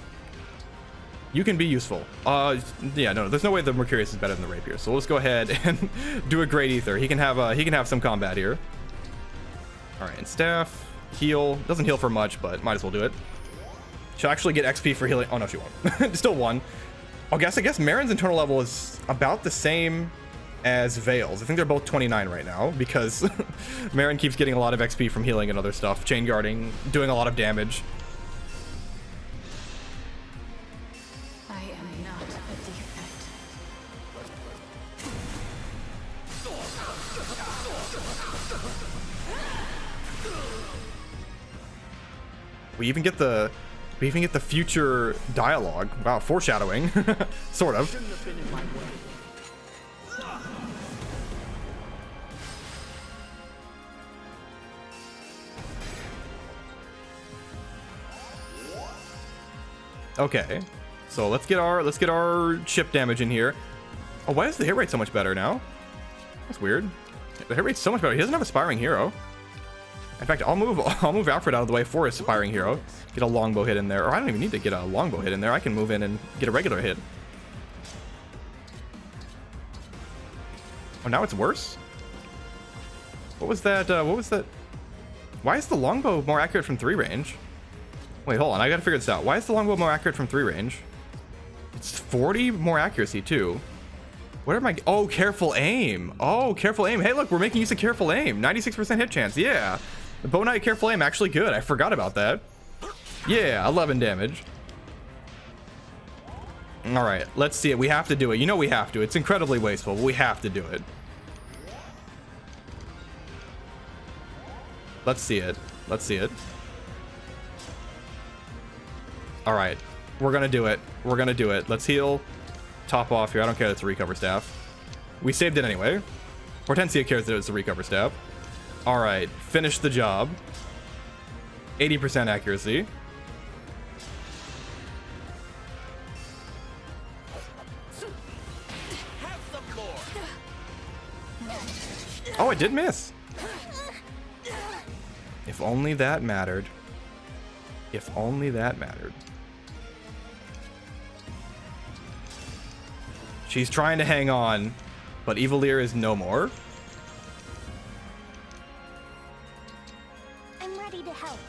You can be useful. Yeah, no, there's no way the Mercurius is better than the Rapier. So let's go ahead and do a Great Ether. He can have some combat here. All right, and staff, heal. Doesn't heal for much, but might as well do it. She'll actually get XP for healing. Oh no, she won't. Still 1. I guess Marin's internal level is about the same as Veyle's. I think they're both 29 right now because Marin keeps getting a lot of XP from healing and other stuff, chain guarding, doing a lot of damage. I am not a defect. We even get the future dialogue. Wow, foreshadowing. Sort of. Shouldn't have been in my way. Okay. So let's get our chip damage in here. Oh, why is the hit rate so much better now? That's weird. The hit rate's so much better. He doesn't have a Aspiring Hero. In fact, I'll move Alfred out of the way for his Aspiring Hero. Get a longbow hit in there. Or I don't even need to get a longbow hit in there. I can move in and get a regular hit. Oh, now it's worse? What was that? Why is the longbow more accurate from 3 range? Wait, hold on. I gotta figure this out. Why is the longbow more accurate from 3 range? It's 40 more accuracy, too. What am I? Oh, careful aim. Oh, careful aim. Hey, look, we're making use of careful aim. 96% hit chance. Yeah. The Bow Knight careful aim actually good. I forgot about that. Yeah, 11 damage. All right, let's see it. We have to do it. You know we have to. It's incredibly wasteful, but we have to do it. Let's see it. Let's see it. All right, we're gonna do it. We're gonna do it. Let's heal. Top off here. I don't care that it's a recover staff. We saved it anyway. Hortensia cares that it's a recover staff. All right, finish the job. 80% accuracy. Have some more. Oh, I did miss. If only that mattered. If only that mattered. She's trying to hang on, but Evilear is no more. I'm ready to help.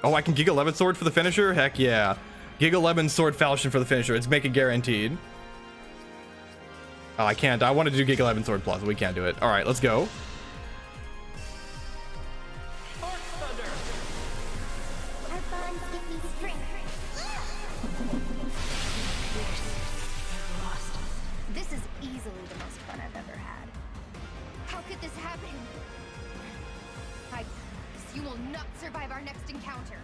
Oh, I can Giga 11 sword for the finisher? Heck yeah. Giga 11 sword falchion for the finisher. It's make it guaranteed. Oh, I can't. I wanted to do Giga 11 sword plus, but we can't do it. All right, let's go. Our bonds give me strength. This is easily the most fun I've ever had. How could this happen? I promise you will not survive our next encounter.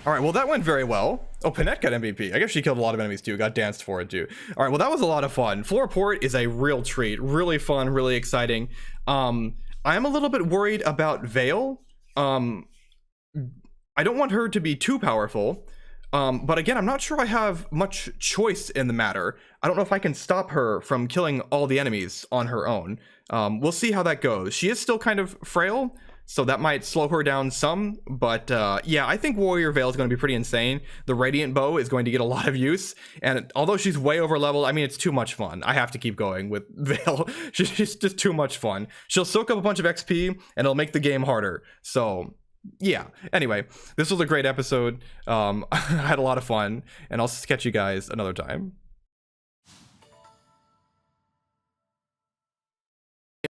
All right, well, that went very well. Oh, Panette got MVP. I guess she killed a lot of enemies too. Got danced for it too. All right, well, that was a lot of fun. Floor Port is a real treat. Really fun, really exciting. I'm a little bit worried about Veyle. I don't want her to be too powerful. But again, I'm not sure I have much choice in the matter. I don't know if I can stop her from killing all the enemies on her own. We'll see how that goes. She is still kind of frail, so that might slow her down some. But yeah, I think Warrior Veyle is going to be pretty insane. The Radiant Bow is going to get a lot of use, and although she's way over leveled, I mean, it's too much fun. I have to keep going with Veyle. She's just too much fun. She'll soak up a bunch of XP, and it'll make the game harder. So yeah, anyway, this was a great episode. I had a lot of fun, and I'll catch you guys another time.